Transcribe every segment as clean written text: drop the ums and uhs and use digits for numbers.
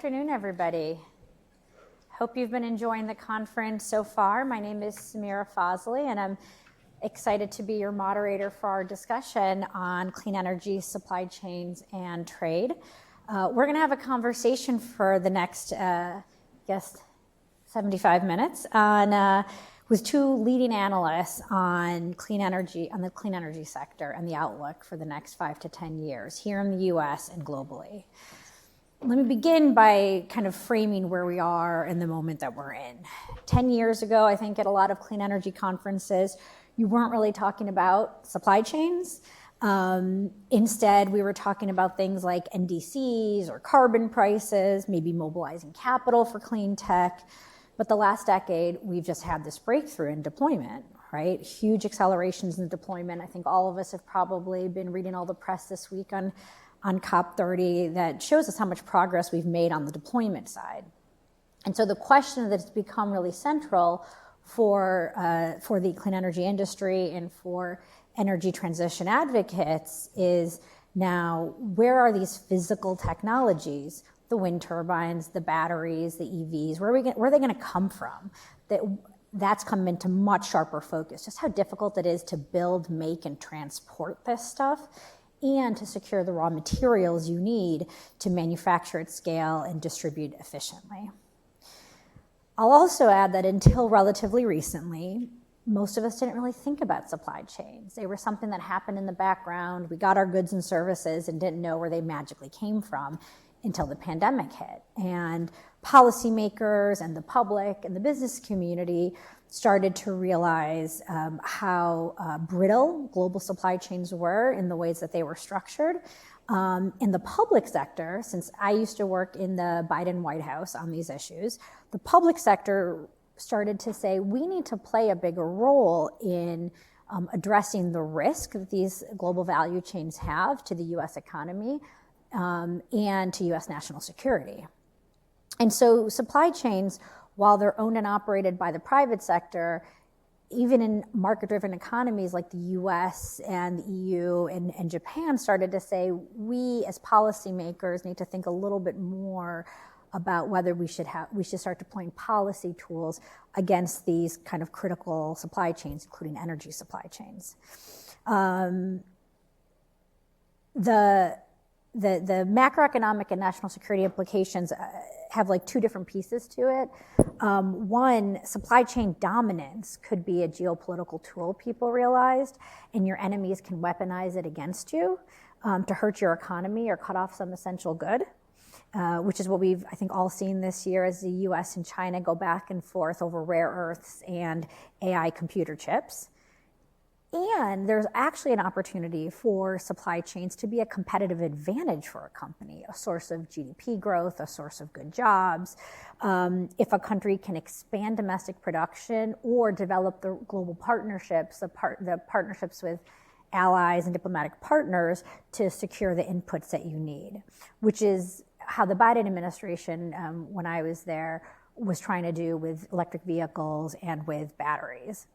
afternoon, everybody. Hope you've been enjoying the conference so far. My name is Samira Fazli, and I'm excited to be your moderator for our discussion on clean energy, supply chains, and trade. We're going to have a conversation for the next, 75 minutes with two leading analysts on clean energy, on the clean energy sector and the outlook for the next 5 to 10 years here in the U.S. and globally. Let me begin by kind of framing where we are in the moment that we're in. 10 years ago, I think at a lot of clean energy conferences, you weren't really talking about supply chains. Instead, we were talking about things like NDCs or carbon prices, maybe mobilizing capital for clean tech. But the last decade, we've just had this breakthrough in deployment, right? Huge accelerations in deployment. I think all of us have probably been reading all the press this week on COP30 that shows us how much progress we've made on the deployment side. And so the question that's become really central for the clean energy industry and for energy transition advocates is now, where are these physical technologies, the wind turbines, the batteries, the EVs, where are they going to come from? That's come into much sharper focus, just how difficult it is to build, make, and transport this stuff, and to secure the raw materials you need to manufacture at scale and distribute efficiently. I'll also add that until relatively recently, most of us didn't really think about supply chains. They were something that happened in the background. We got our goods and services and didn't know where they magically came from until the pandemic hit. And policymakers and the public and the business community started to realize how brittle global supply chains were in the ways that they were structured. In the public sector, since I used to work in the Biden White House on these issues, the public sector started to say, we need to play a bigger role in addressing the risk that these global value chains have to the U.S. economy and to U.S. national security. And so supply chains, while they're owned and operated by the private sector, even in market-driven economies like the US and the EU and Japan started to say, we as policymakers need to think a little bit more about whether we should start deploying policy tools against these kind of critical supply chains, including energy supply chains. The macroeconomic and national security implications have like two different pieces to it. One, supply chain dominance could be a geopolitical tool, people realized, and your enemies can weaponize it against you to hurt your economy or cut off some essential good, which is what we've, I think, all seen this year as the US and China go back and forth over rare earths and AI computer chips. And there's actually an opportunity for supply chains to be a competitive advantage for a company, a source of GDP growth, a source of good jobs. If a country can expand domestic production or develop the global partnerships, the partnerships with allies and diplomatic partners to secure the inputs that you need, which is how the Biden administration, when I was there, was trying to do with electric vehicles and with batteries.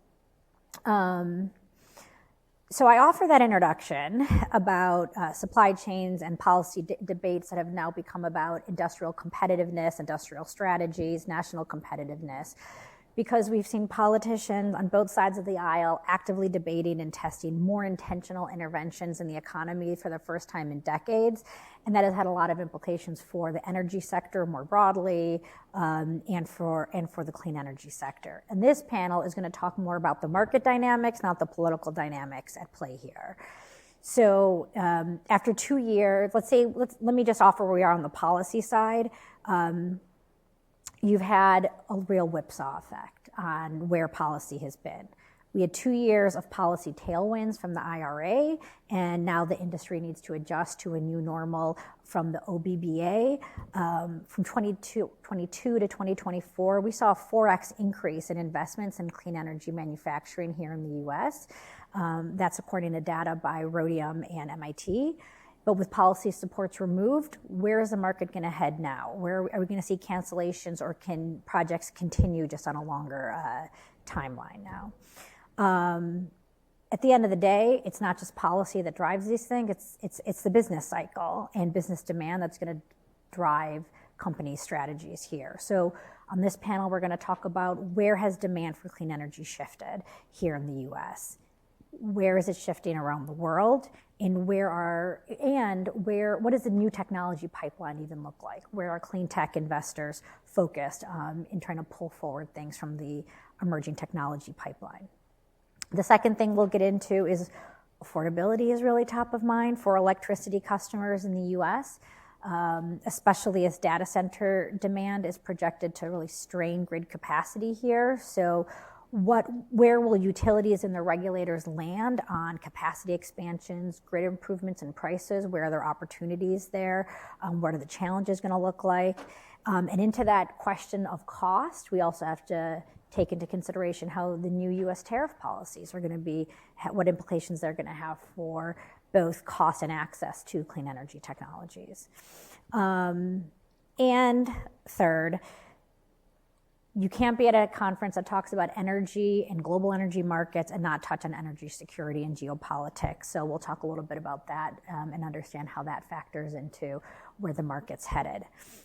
So I offer that introduction about supply chains and policy debates that have now become about industrial competitiveness, industrial strategies, national competitiveness, because we've seen politicians on both sides of the aisle actively debating and testing more intentional interventions in the economy for the first time in decades. And that has had a lot of implications for the energy sector more broadly, and for the clean energy sector. And this panel is going to talk more about the market dynamics, not the political dynamics at play here. So after 2 years, let me just offer where we are on the policy side. You've had a real whipsaw effect on where policy has been. We had 2 years of policy tailwinds from the IRA, and now the industry needs to adjust to a new normal from the OBBA. From 2022 to 2024, we saw a 4x increase in investments in clean energy manufacturing here in the US. That's according to data by Rhodium and MIT. But with policy supports removed, where is the market going to head now? Where are we going to see cancellations, or can projects continue just on a longer timeline now? At the end of the day, it's not just policy that drives these things. It's the business cycle and business demand that's going to drive company strategies here. So on this panel, we're going to talk about where has demand for clean energy shifted here in the US, where is it shifting around the world, and what does the new technology pipeline even look like? Where are clean tech investors focused in trying to pull forward things from the emerging technology pipeline? The second thing we'll get into is affordability is really top of mind for electricity customers in the US, especially as data center demand is projected to really strain grid capacity here. So where will utilities and the regulators land on capacity expansions, grid improvements and prices? Where are there opportunities there? What are the challenges going to look like? And into that question of cost, we also have to take into consideration how the new U.S. tariff policies are going to be, what implications they're going to have for both cost and access to clean energy technologies. And third, you can't be at a conference that talks about energy and global energy markets and not touch on energy security and geopolitics. So we'll talk a little bit about that and understand how that factors into where the market's headed.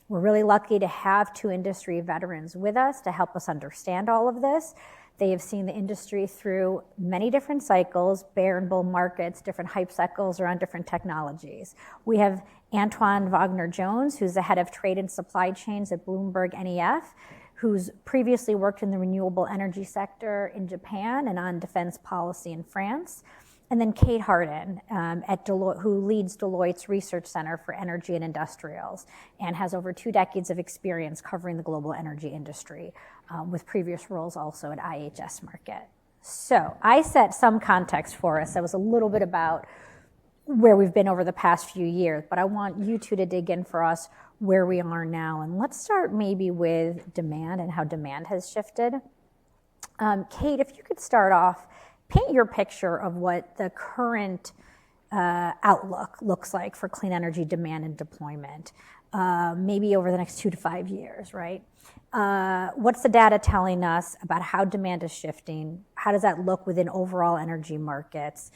We're really lucky to have two industry veterans with us to help us understand all of this. They have seen the industry through many different cycles, bear and bull markets, different hype cycles around different technologies. We have Antoine Wagner-Jones, who's the head of trade and supply chains at Bloomberg NEF, who's previously worked in the renewable energy sector in Japan and on defense policy in France. And then Kate Harden at Deloitte, who leads Deloitte's Research Center for Energy and Industrials and has over 2 decades of experience covering the global energy industry with previous roles also at IHS Markit. So I set some context for us. That was a little bit about where we've been over the past few years, but I want you two to dig in for us where we are now. And let's start maybe with demand and how demand has shifted. Kate, if you could start off, paint your picture of what the current outlook looks like for clean energy demand and deployment, maybe over the next 2 to 5 years, right? What's the data telling us about how demand is shifting? How does that look within overall energy markets?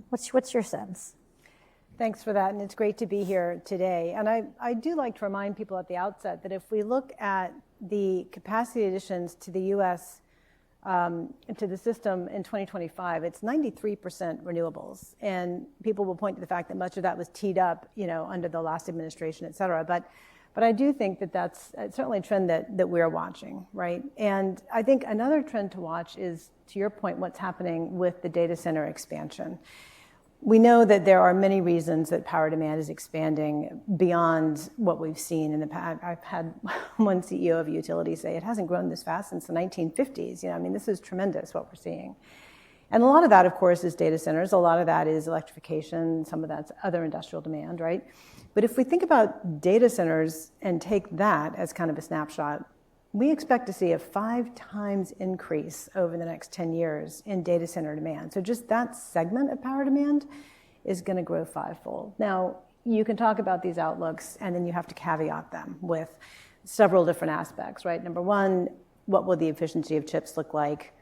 What's your sense? Thanks for that, and it's great to be here today. And I do like to remind people at the outset that if we look at the capacity additions to the U.S., to the system in 2025, it's 93% renewables. And people will point to the fact that much of that was teed up, under the last administration, et cetera. But I do think that that's certainly a trend that we're watching, right? And I think another trend to watch is, to your point, what's happening with the data center expansion. We know that there are many reasons that power demand is expanding beyond what we've seen in the past. I've had one CEO of a utility say it hasn't grown this fast since the 1950s. This is tremendous what we're seeing. And a lot of that, of course, is data centers. A lot of that is electrification. Some of that's other industrial demand, right? But if we think about data centers and take that as kind of a snapshot, we expect to see a 5 times increase over the next 10 years in data center demand. So just that segment of power demand is going to grow 5-fold. Now, you can talk about these outlooks, and then you have to caveat them with several different aspects, right? Number one, what will the efficiency of chips look like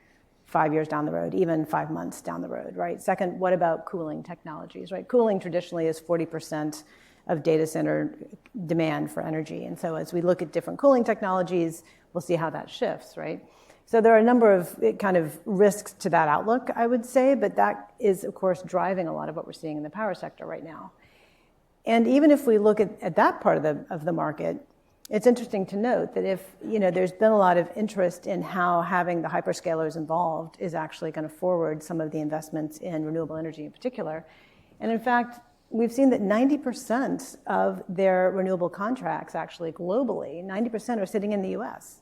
5 years down the road, even 5 months down the road, right? Second, what about cooling technologies, right? Cooling traditionally is 40% of data center demand for energy. And so as we look at different cooling technologies, we'll see how that shifts, right? So there are a number of kind of risks to that outlook, I would say, but that is, of course, driving a lot of what we're seeing in the power sector right now. And even if we look at that part of the market, it's interesting to note that if, there's been a lot of interest in how having the hyperscalers involved is actually going to forward some of the investments in renewable energy in particular. And in fact, we've seen that 90% of their renewable contracts, actually globally, 90% are sitting in the US.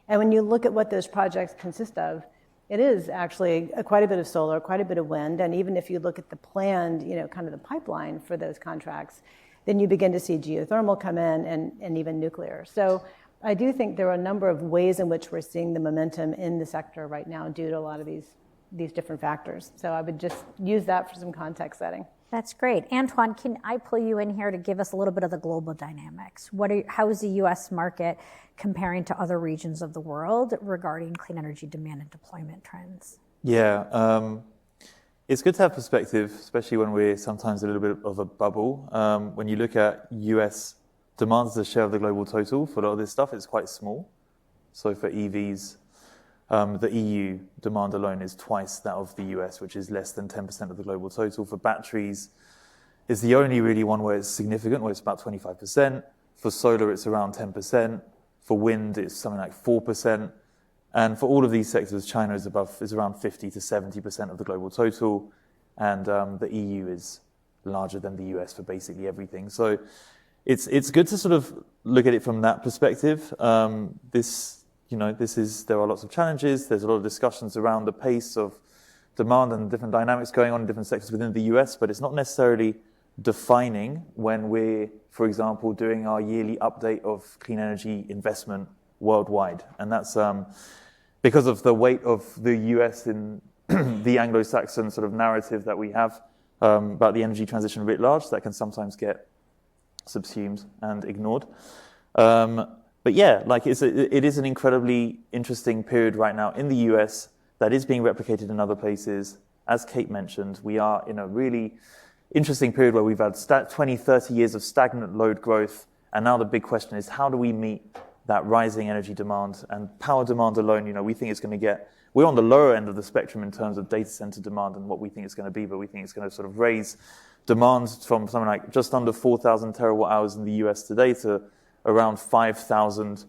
And when you look at what those projects consist of, it is actually quite a bit of solar, quite a bit of wind. And even if you look at the planned, kind of the pipeline for those contracts, then you begin to see geothermal come in and even nuclear. So I do think there are a number of ways in which we're seeing the momentum in the sector right now due to a lot of these different factors. So I would just use that for some context setting. That's great. Antoine, can I pull you in here to give us a little bit of the global dynamics? How is the U.S. market comparing to other regions of the world regarding clean energy demand and deployment trends? Yeah, it's good to have perspective, especially when we're sometimes a little bit of a bubble. When you look at U.S. demand as a share of the global total for a lot of this stuff is quite small. So for EVs, the EU demand alone is twice that of the US, which is less than 10% of the global total. For batteries, it's the only really one where it's significant, where it's about 25%. For solar, it's around 10%. For wind, it's something like 4%. And for all of these sectors, China is around 50 to 70% of the global total. And the EU is larger than the US for basically everything. So it's good to sort of look at it from that perspective. There are lots of challenges. There's a lot of discussions around the pace of demand and different dynamics going on in different sectors within the US, but it's not necessarily defining when we're, for example, doing our yearly update of clean energy investment worldwide. And that's because of the weight of the US in the Anglo-Saxon sort of narrative that we have about the energy transition writ large, that can sometimes get subsumed and ignored. But yeah, like it is an incredibly interesting period right now in the US that is being replicated in other places. As Kate mentioned, we are in a really interesting period where we've had 20, 30 years of stagnant load growth. And now the big question is, how do we meet that rising energy demand? And power demand alone, we think it's going to we're on the lower end of the spectrum in terms of data center demand and what we think it's going to be, but we think it's going to sort of raise demand from something like just under 4,000 terawatt hours in the US today to around 5,000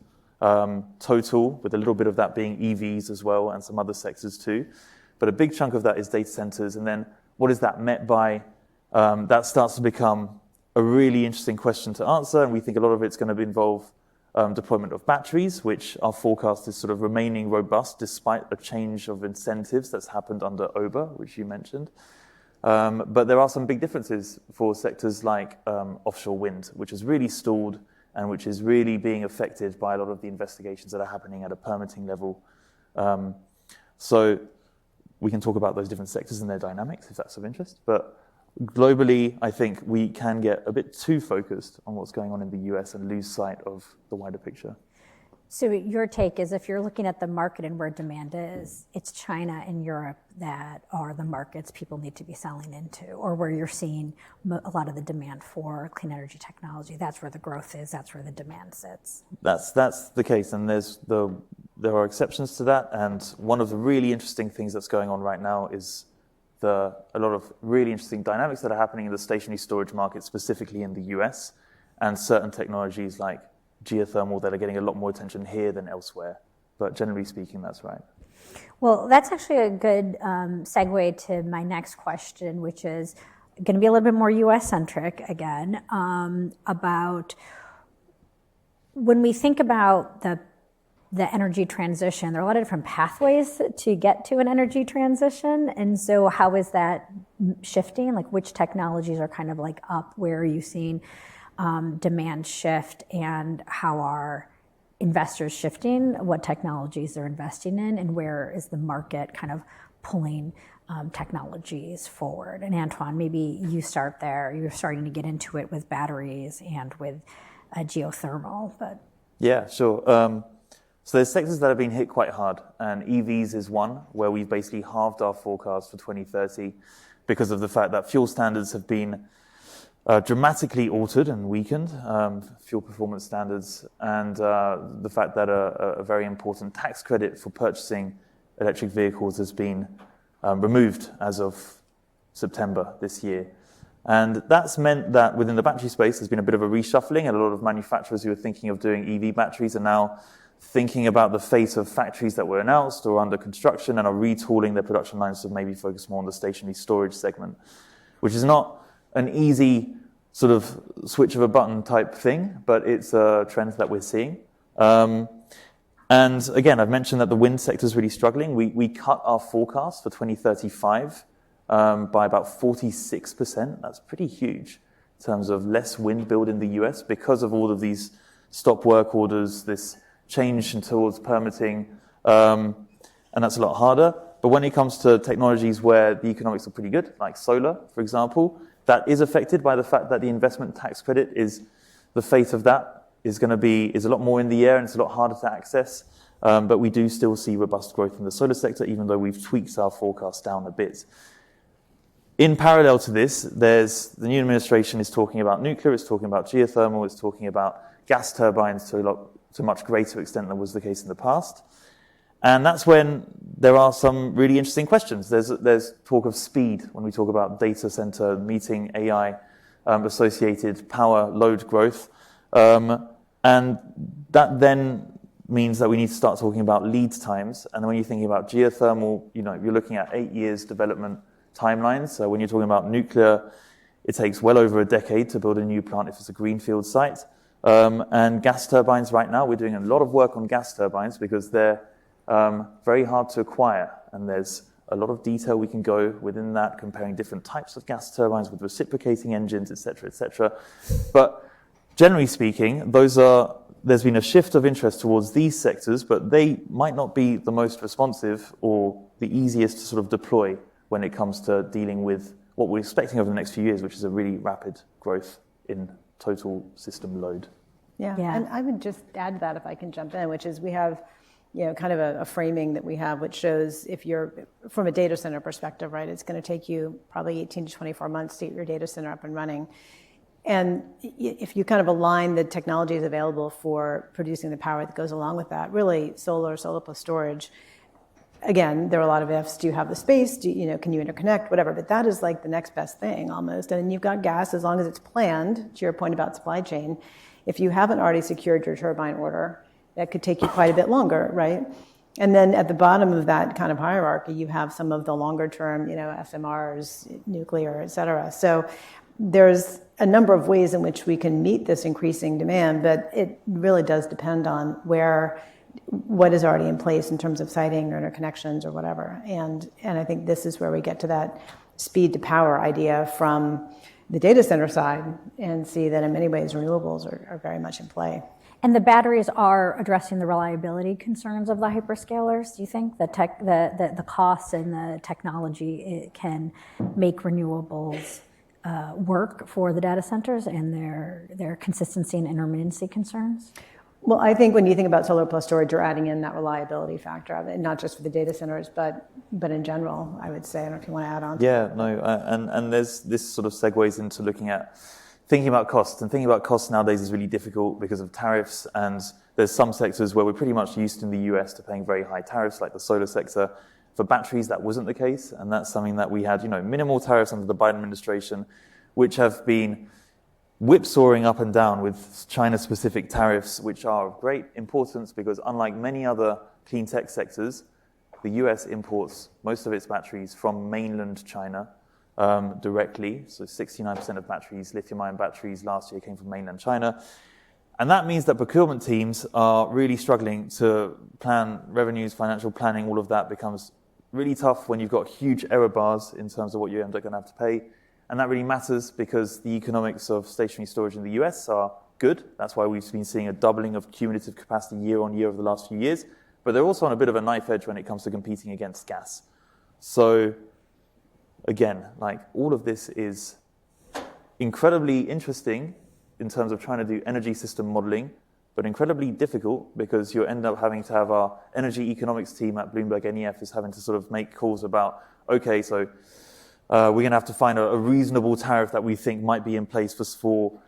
total, with a little bit of that being EVs as well and some other sectors too. But a big chunk of that is data centers. And then what is that met by? That starts to become a really interesting question to answer. And we think a lot of it's going to involve deployment of batteries, which our forecast is sort of remaining robust despite a change of incentives that's happened under OBA, which you mentioned. But there are some big differences for sectors like offshore wind, which has really stalled and which is really being affected by a lot of the investigations that are happening at a permitting level. So we can talk about those different sectors and their dynamics if that's of interest. But globally, I think we can get a bit too focused on what's going on in the US and lose sight of the wider picture. So your take is, if you're looking at the market and where demand is, it's China and Europe that are the markets people need to be selling into, or where you're seeing a lot of the demand for clean energy technology. That's where the growth is. That's where the demand sits. That's the case, and there are exceptions to that. And one of the really interesting things that's going on right now is a lot of really interesting dynamics that are happening in the stationary storage market, specifically in the US, and certain technologies like geothermal that are getting a lot more attention here than elsewhere. But generally speaking, that's right. Well, that's actually a good segue to my next question, which is going to be a little bit more US-centric again, about when we think about the energy transition, there are a lot of different pathways to get to an energy transition. And so how is that shifting? Like, which technologies are kind of like up? Where are you seeing demand shift, and how are investors shifting what technologies they're investing in, and where is the market kind of pulling technologies forward? And Antoine, maybe you start there. You're starting to get into it with batteries and with geothermal. But yeah, sure. So there's sectors that have been hit quite hard, and EVs is one where we've basically halved our forecast for 2030 because of the fact that fuel standards have been dramatically altered and weakened, fuel performance standards, and the fact that a very important tax credit for purchasing electric vehicles has been removed as of September this year. And that's meant that within the battery space, there's been a bit of a reshuffling, and a lot of manufacturers who are thinking of doing EV batteries are now thinking about the fate of factories that were announced or under construction and are retooling their production lines to maybe focus more on the stationary storage segment, which is not an easy sort of switch of a button type thing, but it's a trend that we're seeing. And again, I've mentioned that the wind sector is really struggling. We cut our forecast for 2035 by about 46%. That's pretty huge in terms of less wind build in the US because of all of these stop work orders, this change towards permitting, and that's a lot harder. But when it comes to technologies where the economics are pretty good, like solar, for example, that is affected by the fact that the investment tax credit the fate of that is a lot more in the air, and it's a lot harder to access. But we do still see robust growth in the solar sector, even though we've tweaked our forecast down a bit. In parallel to this, the new administration is talking about nuclear, it's talking about geothermal, it's talking about gas turbines to a much greater extent than was the case in the past. And that's when there are some really interesting questions. There's talk of speed when we talk about data center meeting AI associated power load growth. And that then means that we need to start talking about lead times. And when you're thinking about geothermal, you're looking at 8 years development timelines. So when you're talking about nuclear, it takes well over a decade to build a new plant if it's a greenfield site. And gas turbines right now, we're doing a lot of work on gas turbines because they're very hard to acquire. And there's a lot of detail we can go within that, comparing different types of gas turbines with reciprocating engines, et cetera, et cetera. But generally speaking, there's been a shift of interest towards these sectors, but they might not be the most responsive or the easiest to sort of deploy when it comes to dealing with what we're expecting over the next few years, which is a really rapid growth in total system load. Yeah. And I would just add to that, if I can jump in, which is we have kind of a framing that we have, which shows if you're, from a data center perspective, right, it's going to take you probably 18 to 24 months to get your data center up and running. And if you kind of align the technologies available for producing the power that goes along with that, really solar plus storage, again, there are a lot of ifs. Do you have the space? Can you interconnect? Whatever. But that is like the next best thing almost. And then you've got gas, as long as it's planned, to your point about supply chain. If you haven't already secured your turbine order, that could take you quite a bit longer, right? And then at the bottom of that kind of hierarchy, you have some of the longer term, SMRs, nuclear, et cetera. So there's a number of ways in which we can meet this increasing demand, but it really does depend on what is already in place in terms of siting or interconnections or whatever. And I think this is where we get to that speed to power idea from the data center side and see that in many ways renewables are very much in play. And the batteries are addressing the reliability concerns of the hyperscalers. Do you think the costs and the technology it can make renewables work for the data centers and their consistency and intermittency concerns? Well, I think when you think about solar plus storage, you're adding in that reliability factor of it, not just for the data centers, but in general, I would say. I don't know if you want to add on. Yeah, no, and there's this sort of segues into thinking about costs. And thinking about costs nowadays is really difficult because of tariffs. And there's some sectors where we're pretty much used in the US to paying very high tariffs, like the solar sector. For batteries, that wasn't the case. And that's something that we had, minimal tariffs under the Biden administration, which have been whipsawing up and down with China-specific tariffs, which are of great importance because unlike many other clean tech sectors, the US imports most of its batteries from mainland China directly. So 69% of batteries, lithium-ion batteries last year came from mainland China. And that means that procurement teams are really struggling to plan revenues, financial planning, all of that becomes really tough when you've got huge error bars in terms of what you end up going to have to pay. And that really matters because the economics of stationary storage in the US are good. That's why we've been seeing a doubling of cumulative capacity year on year over the last few years. But they're also on a bit of a knife edge when it comes to competing against gas. So again, all of this is incredibly interesting in terms of trying to do energy system modeling, but incredibly difficult because you end up having to have our energy economics team at Bloomberg NEF is having to sort of make calls about, okay, so we're going to have to find a reasonable tariff that we think might be in place for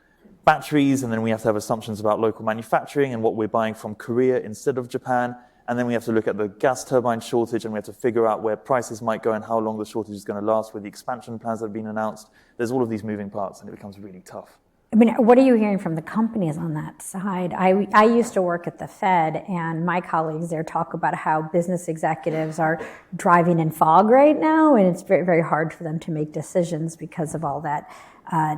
batteries, and then we have to have assumptions about local manufacturing and what we're buying from Korea instead of Japan, and then we have to look at the gas turbine shortage, and we have to figure out where prices might go and how long the shortage is going to last with the expansion plans that have been announced. There's all of these moving parts, and it becomes really tough. I mean, what are you hearing from the companies on that side? I used to work at the Fed, and my colleagues there talk about how business executives are driving in fog right now, and it's very, very hard for them to make decisions because of all that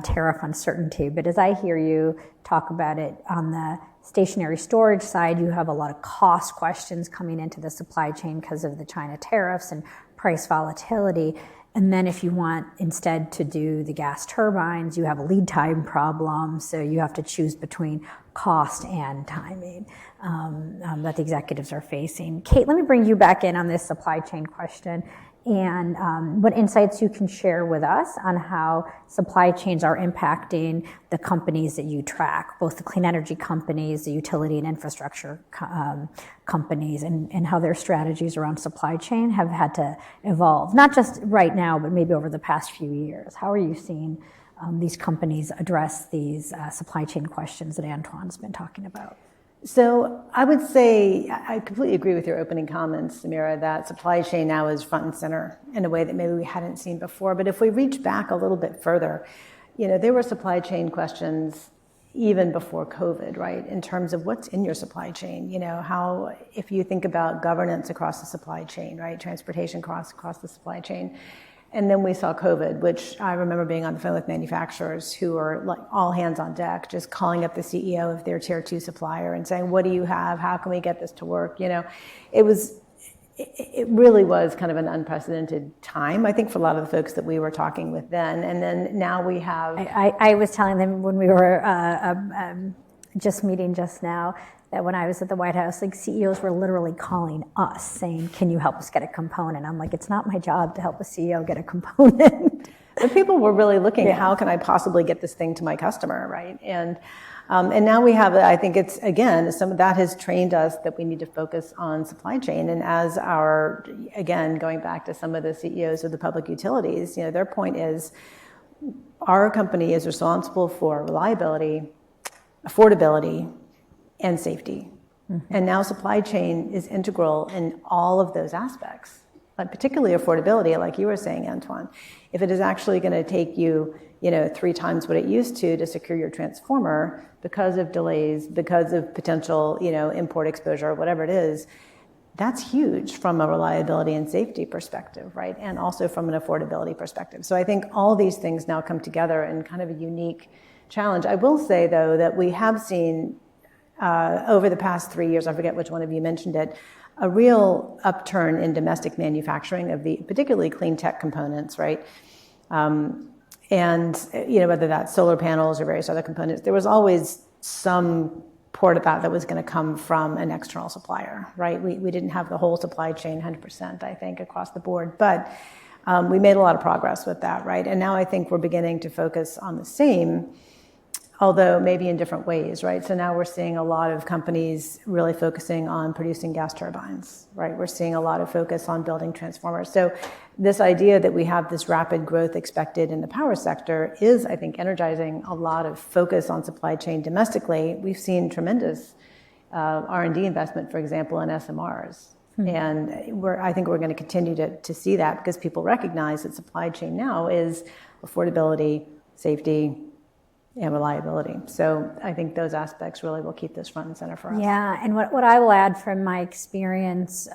tariff uncertainty. But as I hear you talk about it on the stationary storage side, you have a lot of cost questions coming into the supply chain because of the China tariffs and price volatility. And then if you want instead to do the gas turbines, you have a lead time problem. So you have to choose between cost and timing that the executives are facing. Kate, let me bring you back in on this supply chain question. and what insights you can share with us on how supply chains are impacting the companies that you track, both the clean energy companies, the utility and infrastructure companies, and how their strategies around supply chain have had to evolve, not just right now, but maybe over the past few years. How are you seeing these companies address these supply chain questions that Antoine's been talking about? So I would say I completely agree with your opening comments, Samira, that supply chain now is front and center in a way that maybe we hadn't seen before. But if we reach back a little bit further, there were supply chain questions even before COVID, right? In terms of what's in your supply chain, how, if you think about governance across the supply chain, right? Transportation costs across the supply chain. And then we saw COVID, which I remember being on the phone with manufacturers who were like all hands on deck, just calling up the CEO of their tier 2 supplier and saying, what do you have? How can we get this to work? It really was kind of an unprecedented time, I think, for a lot of the folks that we were talking with then. And then now we have... I was telling them when we were just meeting just now, that when I was at the White House, like CEOs were literally calling us saying, can you help us get a component? I'm like, it's not my job to help a CEO get a component. But people were really looking at how can I possibly get this thing to my customer, right? And now we have, I think it's, again, some of that has trained us that we need to focus on supply chain. And as again, going back to some of the CEOs of the public utilities, their point is our company is responsible for reliability, affordability, and safety. Mm-hmm. And now supply chain is integral in all of those aspects, but particularly affordability, like you were saying, Antoine. If it is actually going to take you, 3 times what it used to secure your transformer because of delays, because of potential, import exposure, whatever it is, that's huge from a reliability and safety perspective, right? And also from an affordability perspective. So I think all these things now come together in kind of a unique challenge. I will say, though, that we have seen over the past 3 years, I forget which one of you mentioned it, a real upturn in domestic manufacturing of the particularly clean tech components, right? And whether that's solar panels or various other components, there was always some part of that was going to come from an external supplier, right? We didn't have the whole supply chain 100%, I think, across the board, but we made a lot of progress with that, right? And now I think we're beginning to focus on the same, although maybe in different ways, right? So now we're seeing a lot of companies really focusing on producing gas turbines, right? We're seeing a lot of focus on building transformers. So this idea that we have this rapid growth expected in the power sector is, I think, energizing a lot of focus on supply chain domestically. We've seen tremendous R&D investment, for example, in SMRs. Mm-hmm. And I think we're going to continue to see that because people recognize that supply chain now is affordability, safety, and reliability. So I think those aspects really will keep this front and center for us. Yeah, and what I will add from my experience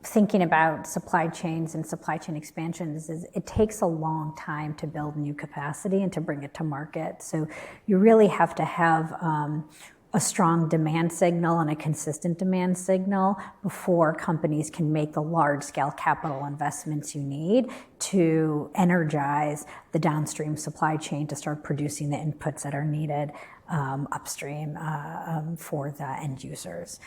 thinking about supply chains and supply chain expansions is it takes a long time to build new capacity and to bring it to market. So you really have to have a strong demand signal and a consistent demand signal before companies can make the large-scale capital investments you need to energize the downstream supply chain to start producing the inputs that are needed upstream for the end users.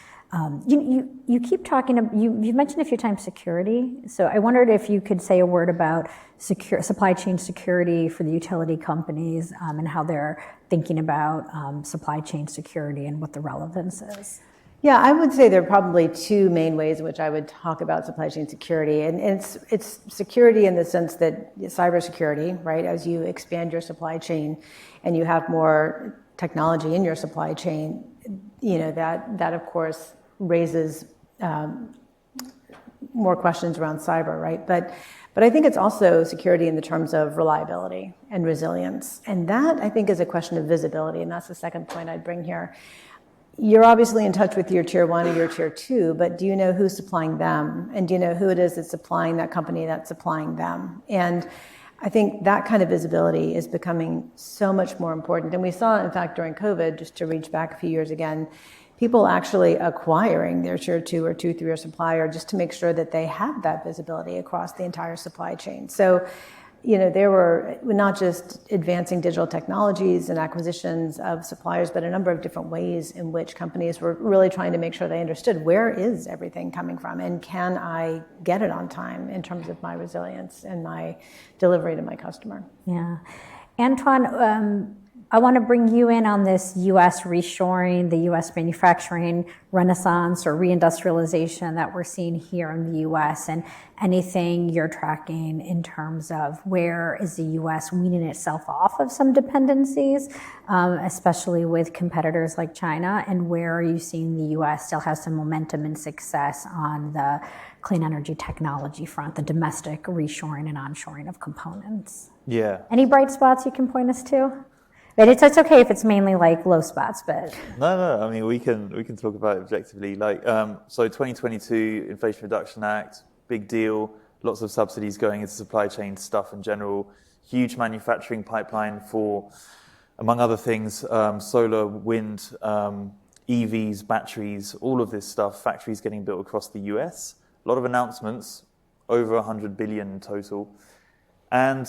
You keep talking, you've mentioned a few times security, so I wondered if you could say a word about supply chain security for the utility companies and how they're thinking about supply chain security and what the relevance is. Yeah, I would say there are probably 2 main ways in which I would talk about supply chain security. And it's security in the sense that cybersecurity, right? As you expand your supply chain and you have more technology in your supply chain, that of course raises more questions around cyber, right? But I think it's also security in the terms of reliability and resilience. And that, I think, is a question of visibility, and that's the second point I'd bring here. You're obviously in touch with your tier 1 or your tier 2, but do you know who's supplying them? And do you know who it is that's supplying that company that's supplying them? And I think that kind of visibility is becoming so much more important. And we saw, in fact, during COVID, just to reach back a few years again, people actually acquiring their tier 2 or 2-3 supplier just to make sure that they have that visibility across the entire supply chain. So there were not just advancing digital technologies and acquisitions of suppliers, but a number of different ways in which companies were really trying to make sure they understood where is everything coming from and can I get it on time in terms of my resilience and my delivery to my customer. Yeah. Antoine, I want to bring you in on this U.S. reshoring, the U.S. manufacturing renaissance or reindustrialization that we're seeing here in the U.S. and anything you're tracking in terms of where is the U.S. weaning itself off of some dependencies, especially with competitors like China, and where are you seeing the U.S. still has some momentum and success on the clean energy technology front, the domestic reshoring and onshoring of components? Yeah. Any bright spots you can point us to? But it's okay if it's mainly like low spots, but No. I mean, we can talk about it objectively. So 2022 Inflation Reduction Act, big deal. Lots of subsidies going into supply chain stuff in general. Huge manufacturing pipeline for, among other things, solar, wind, EVs, batteries, all of this stuff. Factories getting built across the US. A lot of announcements, over 100 billion in total, and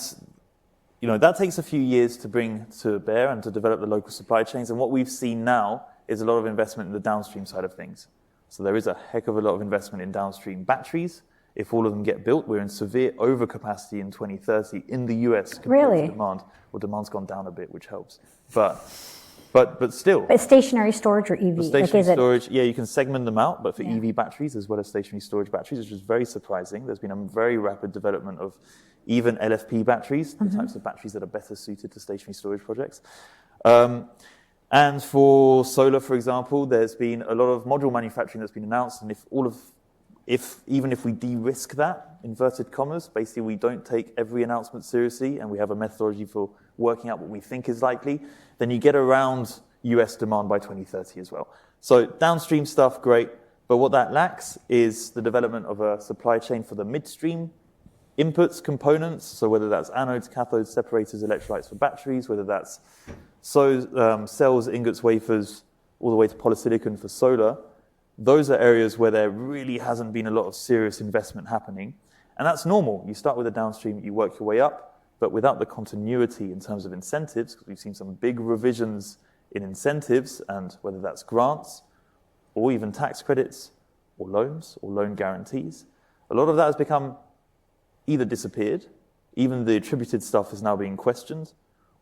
that takes a few years to bring to bear and to develop the local supply chains. And what we've seen now is a lot of investment in the downstream side of things. So there is a heck of a lot of investment in downstream batteries. If all of them get built, we're in severe overcapacity in 2030 in the US compared to demand. Well, demand's gone down a bit, which helps. But still. But stationary storage or EV? For stationary storage, yeah, you can segment them out, but for EV batteries as well as stationary storage batteries, which is very surprising. There's been a very rapid development of even LFP batteries, the types of batteries that are better suited to stationary storage projects. And for solar, for example, there's been a lot of module manufacturing that's been announced, and even if we de-risk that, inverted commas, basically we don't take every announcement seriously and we have a methodology for working out what we think is likely, then you get around US demand by 2030 as well. So downstream stuff, great, but what that lacks is the development of a supply chain for the midstream inputs, components, so whether that's anodes, cathodes, separators, electrolytes for batteries, whether that's cells, ingots, wafers, all the way to polysilicon for solar. Those are areas where there really hasn't been a lot of serious investment happening. And that's normal. You start with the downstream, you work your way up, but without the continuity in terms of incentives, because we've seen some big revisions in incentives, and whether that's grants or even tax credits or loans or loan guarantees, a lot of that has become either disappeared, even the attributed stuff is now being questioned,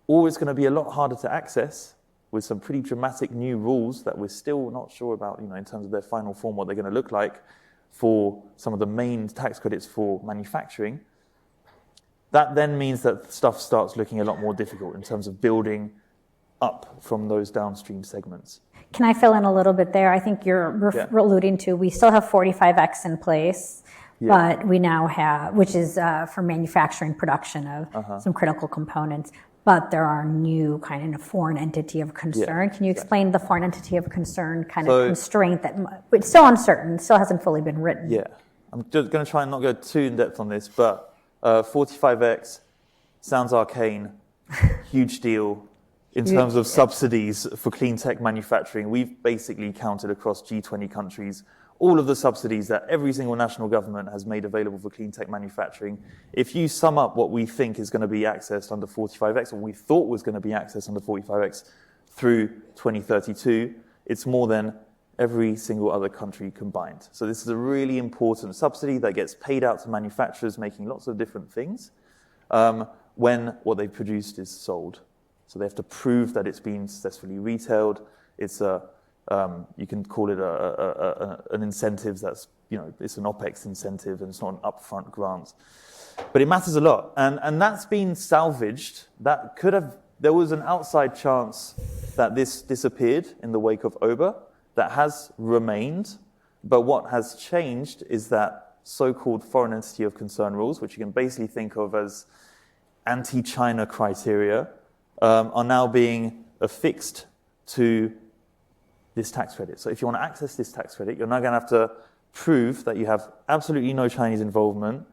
or it's going to be a lot harder to access with some pretty dramatic new rules that we're still not sure about, in terms of their final form, what they're going to look like for some of the main tax credits for manufacturing. That then means that stuff starts looking a lot more difficult in terms of building up from those downstream segments. Can I fill in a little bit there? I think you're alluding to, we still have 45X in place. Yeah. But we now have, which is for manufacturing production of some critical components, but there are new kind of foreign entity of concern. Can you explain the foreign entity of concern kind of constraint that it's still uncertain, still hasn't fully been written? Yeah, I'm just going to try and not go too in depth on this, but 45X sounds arcane, huge deal. In terms of subsidies for clean tech manufacturing, we've basically counted across G20 countries all of the subsidies that every single national government has made available for clean tech manufacturing. If you sum up what we think is going to be accessed under 45X, or we thought was going to be accessed under 45X through 2032, it's more than every single other country combined. So this is a really important subsidy that gets paid out to manufacturers making lots of different things when what they've produced is sold. So they have to prove that it's been successfully retailed. It's you can call it an incentive that's, it's an OPEX incentive and it's not an upfront grant. But it matters a lot. And that's been salvaged. There was an outside chance that this disappeared in the wake of Ober. That has remained. But what has changed is that so-called foreign entity of concern rules, which you can basically think of as anti-China criteria, are now being affixed to this tax credit. So if you want to access this tax credit, you're now going to have to prove that you have absolutely no Chinese involvement,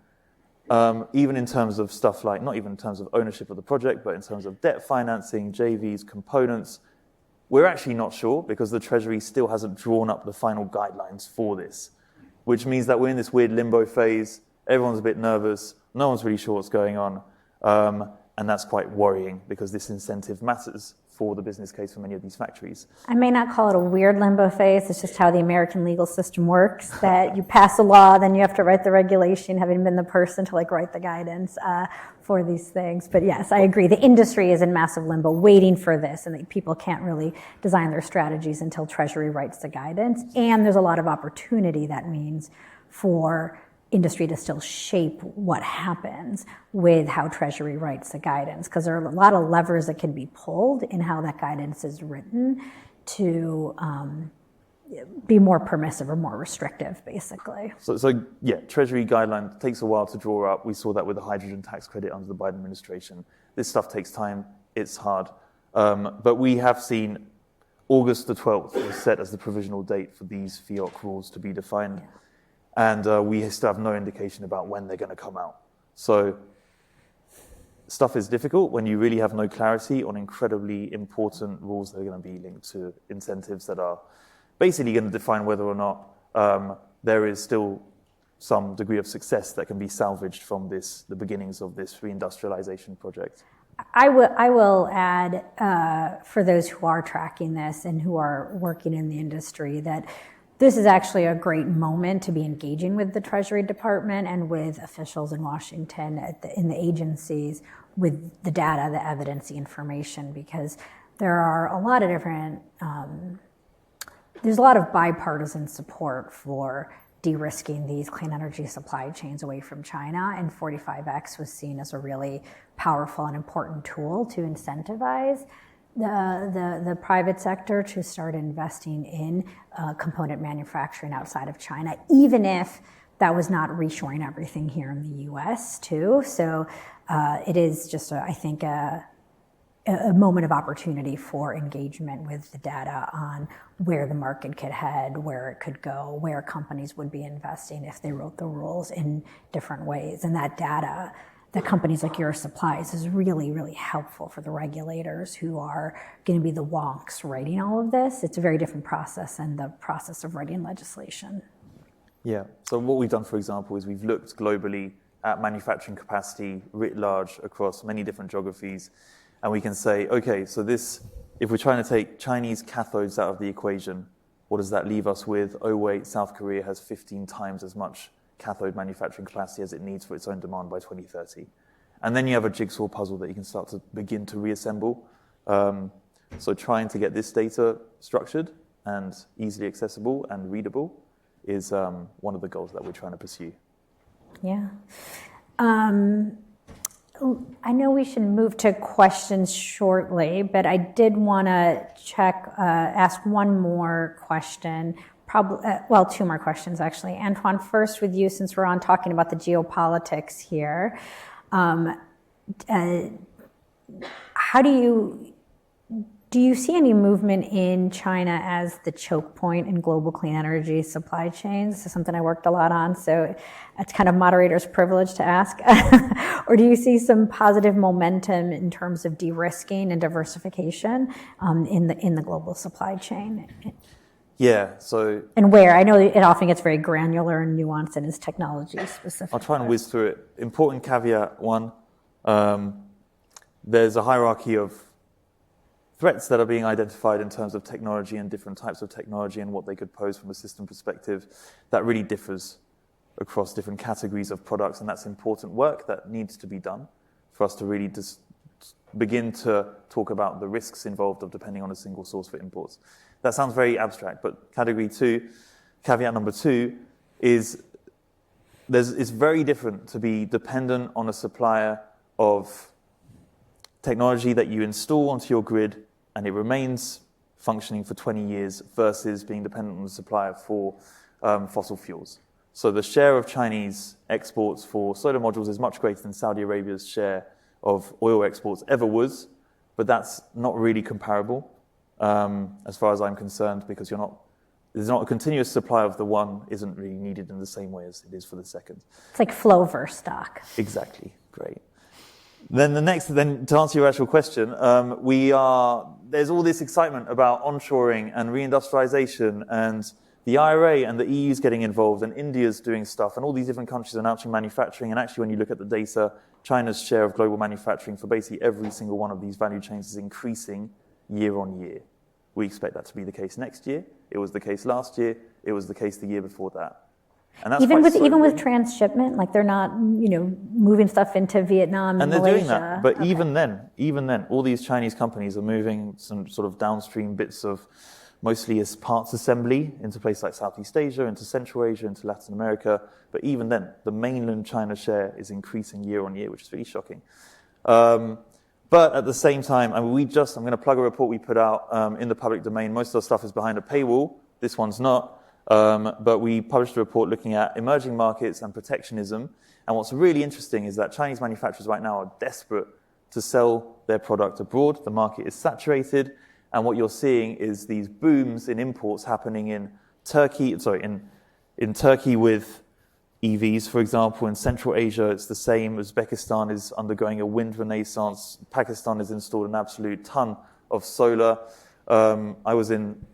even in terms of stuff like, not even in terms of ownership of the project, but in terms of debt financing, JVs, components. We're actually not sure because the Treasury still hasn't drawn up the final guidelines for this, which means that we're in this weird limbo phase. Everyone's a bit nervous. No one's really sure what's going on. And that's quite worrying because this incentive matters for the business case for many of these factories. I may not call it a weird limbo phase. It's just how the American legal system works, that you pass a law, then you have to write the regulation, having been the person to write the guidance for these things. But yes, I agree. The industry is in massive limbo waiting for this, and people can't really design their strategies until Treasury writes the guidance. And there's a lot of opportunity that means for industry to still shape what happens with how Treasury writes the guidance, because there are a lot of levers that can be pulled in how that guidance is written to be more permissive or more restrictive, basically. So yeah, Treasury guideline takes a while to draw up. We saw that with the hydrogen tax credit under the Biden administration. This stuff takes time. It's hard. But we have seen August the 12th was set as the provisional date for these FIOC rules to be defined. Yeah. And we still have no indication about when they're going to come out. So stuff is difficult when you really have no clarity on incredibly important rules that are going to be linked to incentives that are basically going to define whether or not there is still some degree of success that can be salvaged from the beginnings of this reindustrialization project. I will add, for those who are tracking this and who are working in the industry, that this is actually a great moment to be engaging with the Treasury Department and with officials in Washington in the agencies with the data, the evidence, the information, because there are a lot of different, there's a lot of bipartisan support for de-risking these clean energy supply chains away from China, and 45X was seen as a really powerful and important tool to incentivize the private sector to start investing in component manufacturing outside of China, even if that was not reshoring everything here in the U.S. too. So it is just, I think, a moment of opportunity for engagement with the data on where the market could head, where it could go, where companies would be investing if they wrote the rules in different ways. And that data that companies like yours supplies is really, really helpful for the regulators who are going to be the wonks writing all of this. It's a very different process than the process of writing legislation. Yeah. So what we've done, for example, is we've looked globally at manufacturing capacity writ large across many different geographies. And we can say, okay, so this, if we're trying to take Chinese cathodes out of the equation, what does that leave us with? Oh, wait, South Korea has 15 times as much cathode manufacturing capacity as it needs for its own demand by 2030. And then you have a jigsaw puzzle that you can start to begin to reassemble. So trying to get this data structured and easily accessible and readable is one of the goals that we're trying to pursue. Yeah. I know we should move to questions shortly, but I did want to ask one more question. Two more questions, actually. Antoine, first with you, since we're on talking about the geopolitics here. How do you see any movement in China as the choke point in global clean energy supply chains? This is something I worked a lot on, so it's kind of moderator's privilege to ask. Or do you see some positive momentum in terms of de-risking and diversification in the global supply chain? Yeah, so... And where? I know it often gets very granular and nuanced and is technology specific. I'll try and whiz through it. Important caveat one, there's a hierarchy of threats that are being identified in terms of technology and different types of technology and what they could pose from a system perspective that really differs across different categories of products, and that's important work that needs to be done for us to really just begin to talk about the risks involved of depending on a single source for imports. That sounds very abstract, but caveat number two is it's very different to be dependent on a supplier of technology that you install onto your grid and it remains functioning for 20 years versus being dependent on a supplier for fossil fuels. So the share of Chinese exports for solar modules is much greater than Saudi Arabia's share of oil exports ever was, but that's not really comparable. As far as I'm concerned, because there's not a continuous supply of the one isn't really needed in the same way as it is for the second. It's like flow versus stock. Exactly. Great. Then to answer your actual question, there's all this excitement about onshoring and reindustrialization, and the IRA and the EU's getting involved, and India's doing stuff, and all these different countries announcing manufacturing. And actually, when you look at the data, China's share of global manufacturing for basically every single one of these value chains is increasing year on year. We expect that to be the case next year. It was the case last year. It was the case the year before that. And that's even with sobering. transshipment, like they're not, moving stuff into Vietnam and they're Malaysia. doing that. But even then, all these Chinese companies are moving some sort of downstream bits of mostly as parts assembly into places like Southeast Asia, into Central Asia, into Latin America. But even then, the mainland China share is increasing year on year, which is really shocking. But at the same time, I'm going to plug a report we put out in the public domain. Most of the stuff is behind a paywall. This one's not. But we published a report looking at emerging markets and protectionism. And what's really interesting is that Chinese manufacturers right now are desperate to sell their product abroad. The market is saturated. And what you're seeing is these booms in imports happening in Turkey with EVs, for example. In Central Asia, it's the same. Uzbekistan is undergoing a wind renaissance. Pakistan has installed an absolute ton of solar. I was in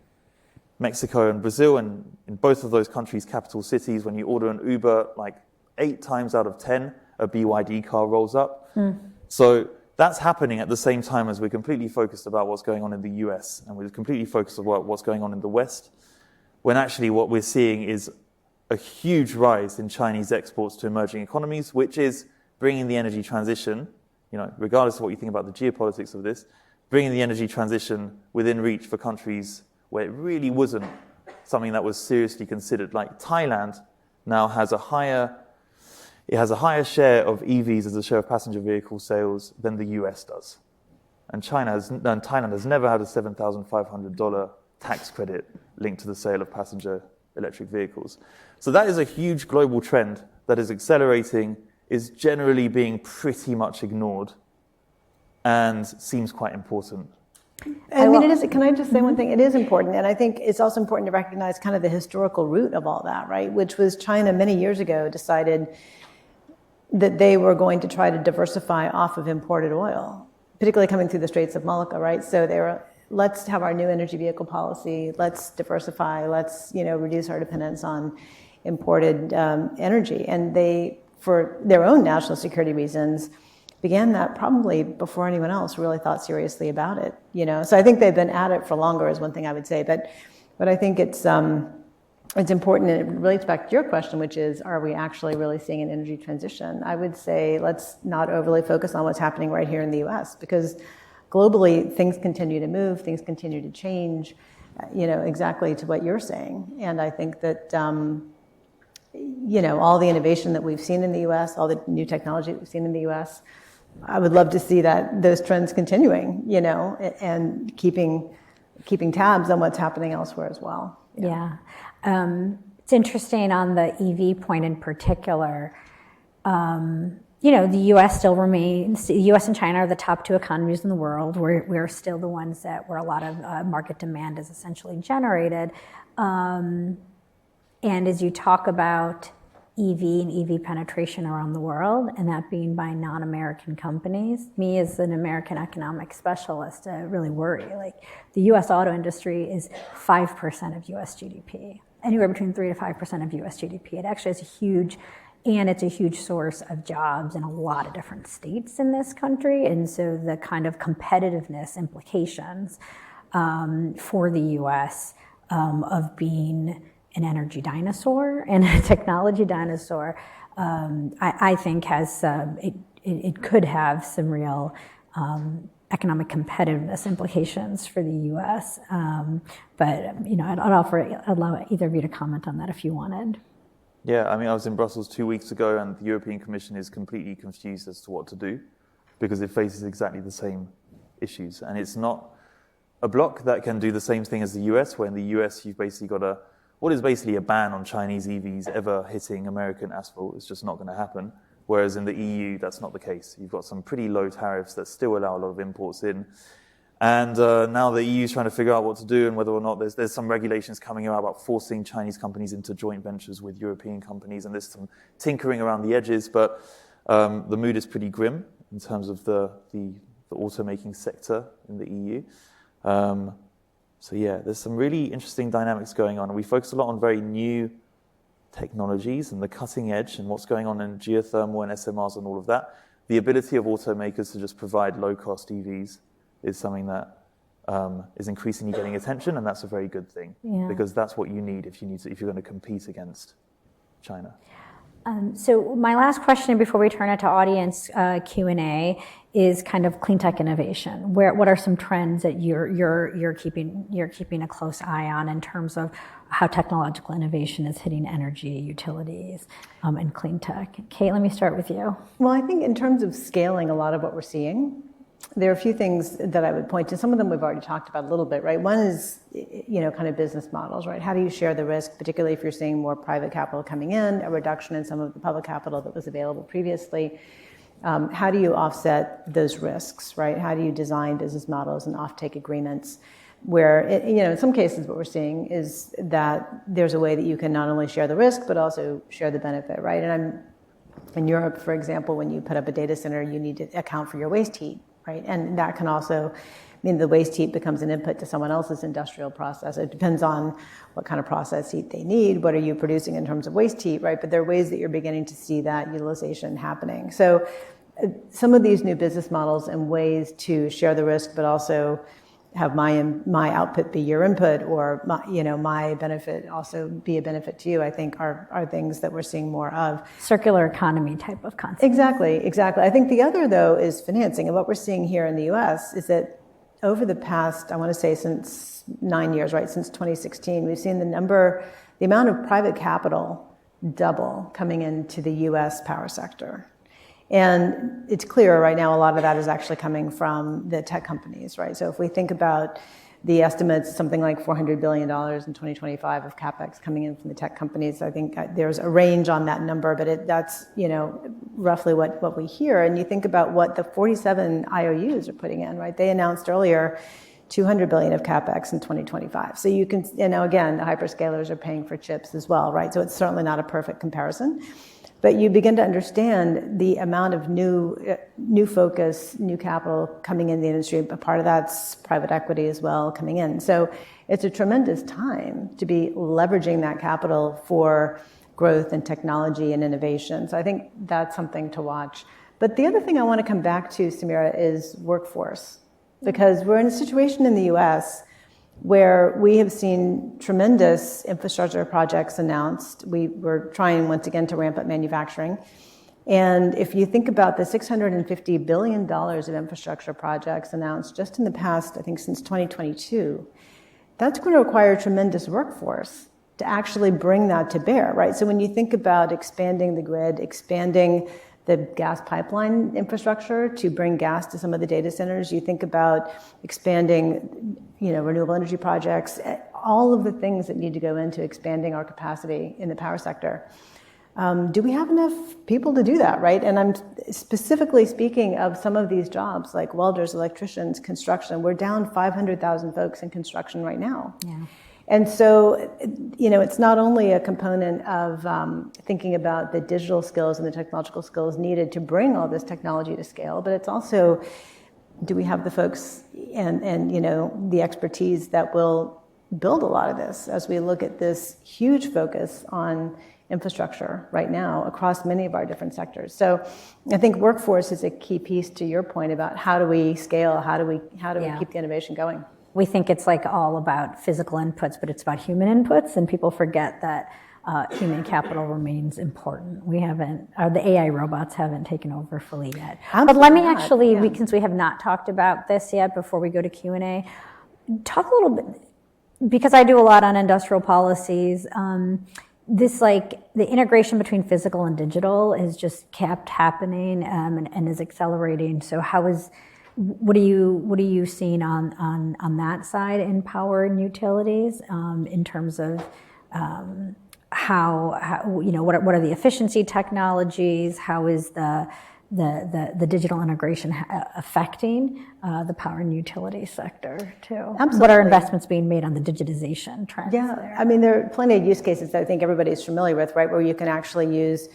Mexico and Brazil, and in both of those countries' capital cities, when you order an Uber, like 8 times out of 10, a BYD car rolls up. So that's happening at the same time as we're completely focused about what's going on in the US, and we're completely focused about what's going on in the West, when actually what we're seeing is a huge rise in Chinese exports to emerging economies, which is bringing the energy transition, regardless of what you think about the geopolitics of this, bringing the energy transition within reach for countries where it really wasn't something that was seriously considered. Like Thailand now has a higher share of EVs as a share of passenger vehicle sales than the US does. And Thailand has never had a $7,500 tax credit linked to the sale of passenger electric vehicles. So that is a huge global trend that is accelerating, is generally being pretty much ignored, and seems quite important. I mean, it is. Can I just say one thing? It is important, and I think it's also important to recognize kind of the historical root of all that, right? Which was China many years ago decided that they were going to try to diversify off of imported oil, particularly coming through the Straits of Malacca, right? So they were, let's have our new energy vehicle policy, let's diversify, let's reduce our dependence on imported energy, and they, for their own national security reasons, began that probably before anyone else really thought seriously about it. So I think they've been at it for longer is one thing I would say, but I think it's important, and it relates back to your question, which is, are we actually really seeing an energy transition? I would say let's not overly focus on what's happening right here in the U.S. because globally things continue to move, things continue to change, exactly to what you're saying. And I think that all the innovation that we've seen in the U.S., all the new technology that we've seen in the U.S., I would love to see those trends continuing, and keeping tabs on what's happening elsewhere as well. Yeah. It's interesting on the EV point in particular. The U.S. still remains, the U.S. and China are the top 2 economies in the world. We're still the ones where a lot of market demand is essentially generated. And as you talk about EV and EV penetration around the world, and that being by non-American companies, me as an American economic specialist, I really worry. Like the U.S. auto industry is 5% of U.S. GDP, anywhere between 3 to 5% of U.S. GDP. It actually is it's a huge source of jobs in a lot of different states in this country. And so the kind of competitiveness implications for the U.S. Of being an energy dinosaur and a technology dinosaur, I think has it could have some real economic competitiveness implications for the U.S. But I'd allow either of you to comment on that if you wanted. Yeah, I mean, I was in Brussels 2 weeks ago, and the European Commission is completely confused as to what to do because it faces exactly the same issues, and it's not a bloc that can do the same thing as the US, where in the US you've basically got what is basically a ban on Chinese EVs ever hitting American asphalt. It's just not going to happen. Whereas in the EU, that's not the case. You've got some pretty low tariffs that still allow a lot of imports in. And now the EU is trying to figure out what to do and whether or not there's some regulations coming out about forcing Chinese companies into joint ventures with European companies. And there's some tinkering around the edges, but the mood is pretty grim in terms of the automaking sector in the EU. So yeah, there's some really interesting dynamics going on. And we focus a lot on very new technologies and the cutting edge and what's going on in geothermal and SMRs and all of that. the ability of automakers to just provide low-cost EVs is something that is increasingly getting attention, and that's a very good thing because that's what you need if you're going to compete against China. So my last question before we turn it to audience Q&A is kind of clean tech innovation. What are some trends that you're keeping a close eye on in terms of how technological innovation is hitting energy, utilities, and clean tech? Kate, let me start with you. Well, I think in terms of scaling a lot of what we're seeing, there are a few things that I would point to. Some of them we've already talked about a little bit, right? One is, kind of business models, right? How do you share the risk, particularly if you're seeing more private capital coming in, a reduction in some of the public capital that was available previously? How do you offset those risks, right? How do you design business models and offtake agreements where, in some cases what we're seeing is that there's a way that you can not only share the risk, but also share the benefit, right? And in Europe, for example, when you put up a data center, you need to account for your waste heat, right? And that can also mean the waste heat becomes an input to someone else's industrial process. It depends on what kind of process heat they need. What are you producing in terms of waste heat, right? But there are ways that you're beginning to see that utilization happening. So some of these new business models and ways to share the risk, but also have my output be your input, or my benefit also be a benefit to you, I think are things that we're seeing more of. Circular economy type of concept. Exactly. I think the other, though, is financing. And what we're seeing here in the U.S. is that over the past, I want to say since 9 years, right, since 2016, we've seen the amount of private capital double coming into the U.S. power sector. And it's clear right now a lot of that is actually coming from the tech companies, right? So if we think about the estimates, something like $400 billion in 2025 of CapEx coming in from the tech companies, I think there's a range on that number, but that's roughly what we hear. And you think about what the 47 IOUs are putting in, right? They announced earlier $200 billion of CapEx in 2025. So you can, again, the hyperscalers are paying for chips as well, right? So it's certainly not a perfect comparison. But you begin to understand the amount of new focus, new capital coming in the industry. A part of that's private equity as well coming in. So it's a tremendous time to be leveraging that capital for growth and technology and innovation. So I think that's something to watch. But the other thing I want to come back to, Samira, is workforce. Because we're in a situation in the U.S. where we have seen tremendous infrastructure projects announced. We're trying once again to ramp up manufacturing. And if you think about the $650 billion of infrastructure projects announced just in the past, I think since 2022, that's going to require a tremendous workforce to actually bring that to bear, right? So when you think about expanding the grid, expanding the gas pipeline infrastructure to bring gas to some of the data centers, you think about expanding, renewable energy projects, all of the things that need to go into expanding our capacity in the power sector. Do we have enough people to do that, right? And I'm specifically speaking of some of these jobs like welders, electricians, construction. We're down 500,000 folks in construction right now. Yeah. And so, it's not only a component of thinking about the digital skills and the technological skills needed to bring all this technology to scale, but it's also, do we have the folks and the expertise that will build a lot of this as we look at this huge focus on infrastructure right now across many of our different sectors. So I think workforce is a key piece to your point about how do we scale, how do we keep the innovation going? We think it's like all about physical inputs, but it's about human inputs, and people forget that human capital remains important. The AI robots haven't taken over fully yet. But let me actually, since we have not talked about this yet before we go to Q&A, talk a little bit, because I do a lot on industrial policies, the integration between physical and digital has just kept happening and is accelerating. So what are you seeing on that side in power and utilities in terms of what are the efficiency technologies? How is the digital integration affecting the power and utility sector too? Absolutely. What are investments being made on the digitization trends there? I mean, there are plenty of use cases that I think everybody's familiar with, right? Where you can actually use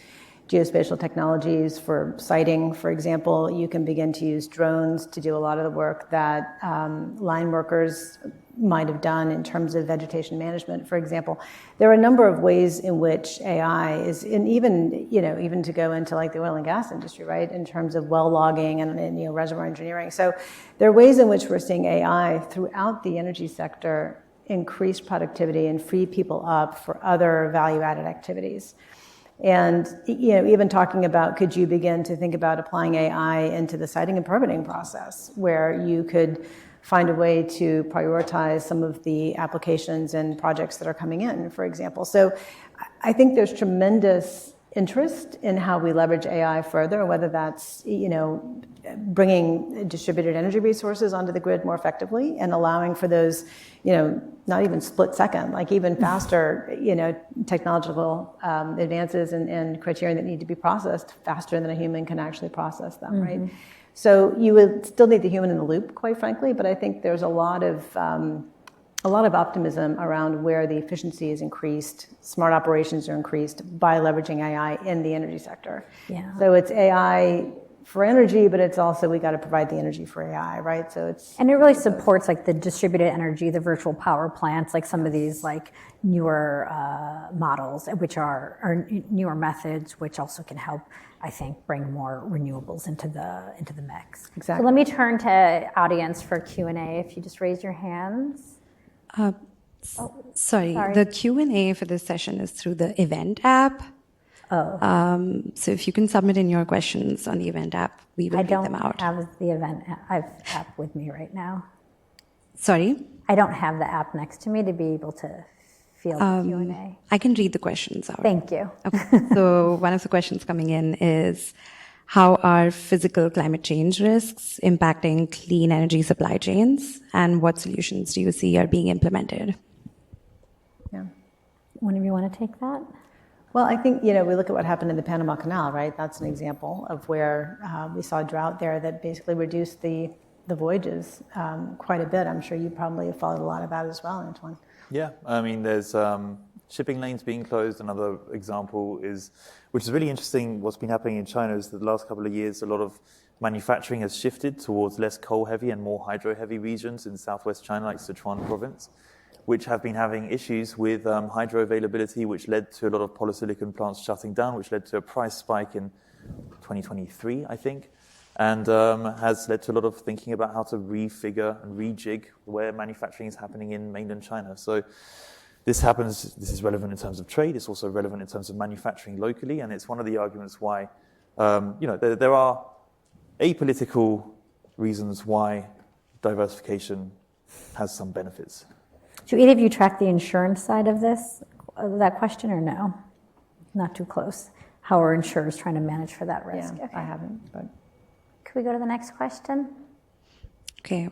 geospatial technologies for siting, for example. You can begin to use drones to do a lot of the work that line workers might have done in terms of vegetation management, for example. There are a number of ways in which AI is, and even to go into like the oil and gas industry, right, in terms of well logging and reservoir engineering. So there are ways in which we're seeing AI throughout the energy sector increase productivity and free people up for other value-added activities. And even talking about, could you begin to think about applying AI into the siting and permitting process, where you could find a way to prioritize some of the applications and projects that are coming in, for example. So I think there's tremendous interest in how we leverage AI further, whether that's bringing distributed energy resources onto the grid more effectively and allowing for those, not even split second, like even faster, technological advances and criteria that need to be processed faster than a human can actually process them, right? So you would still need the human in the loop, quite frankly, but I think there's a lot of optimism around where the efficiency is increased, smart operations are increased by leveraging AI in the energy sector. Yeah. So it's AI for energy, but it's also we got to provide the energy for AI, right? So and it really supports like the distributed energy, the virtual power plants, like some of these like newer models, which are newer methods, which also can help, I think, bring more renewables into the mix. Exactly. So let me turn to audience for Q&A. If you just raise your hands. Sorry, the Q&A for this session is through the event app. So if you can submit in your questions on the event app, we will read them out. I don't have the event app with me right now. Sorry? I don't have the app next to me to be able to field the Q&A. I can read the questions out. Thank you. Okay. So one of the questions coming in is, how are physical climate change risks impacting clean energy supply chains, and what solutions do you see are being implemented? Yeah. One of you want to take that? Well, I think, we look at what happened in the Panama Canal, right? That's an example of where we saw drought there that basically reduced the voyages quite a bit. I'm sure you probably have followed a lot of that as well, Antoine. Yeah, I mean, there's shipping lanes being closed. Another example is, which is really interesting, what's been happening in China is that the last couple of years, a lot of manufacturing has shifted towards less coal-heavy and more hydro-heavy regions in southwest China, like Sichuan province, which have been having issues with hydro availability, which led to a lot of polysilicon plants shutting down, which led to a price spike in 2023, I think, and has led to a lot of thinking about how to refigure and rejig where manufacturing is happening in mainland China. So this is relevant in terms of trade, it's also relevant in terms of manufacturing locally, and it's one of the arguments why, there are apolitical reasons why diversification has some benefits. Do either of you track the insurance side of that question, or no? Not too close. How are insurers trying to manage for that risk? Yeah, okay. I haven't, but... Could we go to the next question? Okay,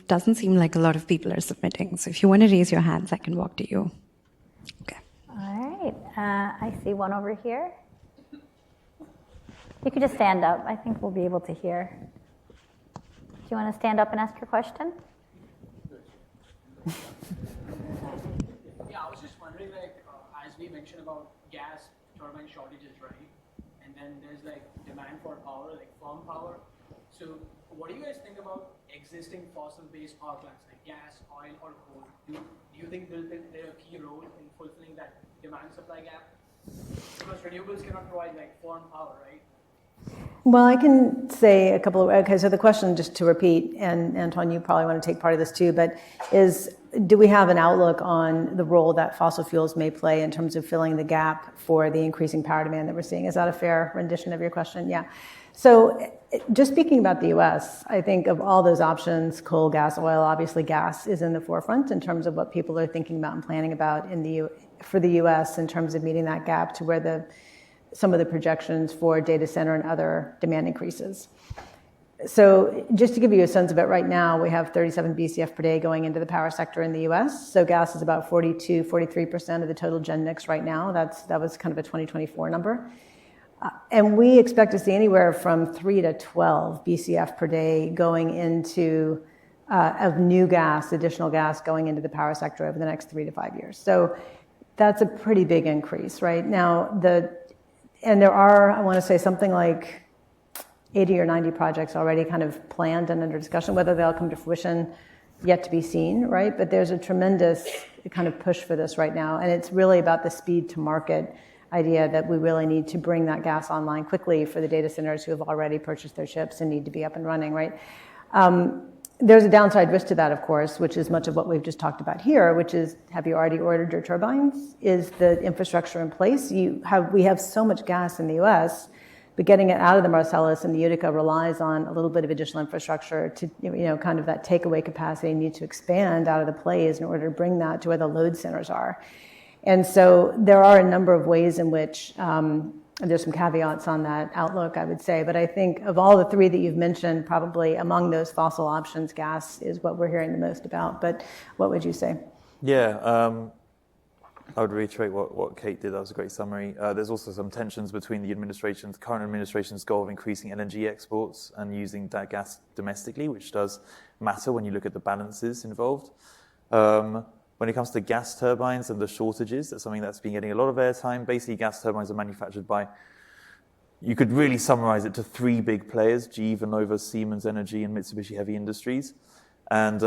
doesn't seem like a lot of people are submitting. So if you want to raise your hands, I can walk to you. Okay. All right, I see one over here. You could just stand up. I think we'll be able to hear. Do you want to stand up and ask your question? Yeah, I was just wondering, as we mentioned about gas turbine shortages, right? And then there's demand for power, firm power. So what do you guys think about existing fossil-based power plants like gas, oil, or coal? Do you think they'll play a key role in fulfilling that demand-supply gap? Because renewables cannot provide firm power, right? Well, I can say a couple of, okay, so the question, just to repeat, and Antoine, you probably want to take part of this too, but do we have an outlook on the role that fossil fuels may play in terms of filling the gap for the increasing power demand that we're seeing? Is that a fair rendition of your question? Yeah. So just speaking about the US, I think of all those options, coal, gas, oil, obviously gas is in the forefront in terms of what people are thinking about and planning about for the US in terms of meeting that gap to where some of the projections for data center and other demand increases. So just to give you a sense of it, right now we have 37 BCF per day going into the power sector in the US. So gas is about 43% of the total gen mix right now. That was kind of a 2024 number. And we expect to see anywhere from 3 to 12 BCF per day going into of new gas, additional gas going into the power sector over the next 3 to 5 years. So that's a pretty big increase, right? Now, and there are, I want to say, something like 80 or 90 projects already kind of planned and under discussion. Whether they'll come to fruition yet to be seen, right? But there's a tremendous kind of push for this right now, and it's really about the speed to market idea that we really need to bring that gas online quickly for the data centers who have already purchased their chips and need to be up and running, right? There's a downside risk to that, of course, which is much of what we've just talked about here, which is, have you already ordered your turbines? Is the infrastructure in place? We have so much gas in the US, but getting it out of the Marcellus and the Utica relies on a little bit of additional infrastructure to, kind of that takeaway capacity needs to expand out of the plays in order to bring that to where the load centers are. And so there are a number of ways in which there's some caveats on that outlook, I would say. But I think of all the three that you've mentioned, probably among those fossil options, gas is what we're hearing the most about. But what would you say? Yeah, I would reiterate what Kate did. That was a great summary. There's also some tensions between the current administration's goal of increasing LNG exports and using that gas domestically, which does matter when you look at the balances involved. When it comes to gas turbines and the shortages, that's something that's been getting a lot of airtime. Basically, gas turbines are manufactured by, you could really summarize it to three big players: GE, Vernova, Siemens Energy, and Mitsubishi Heavy Industries. And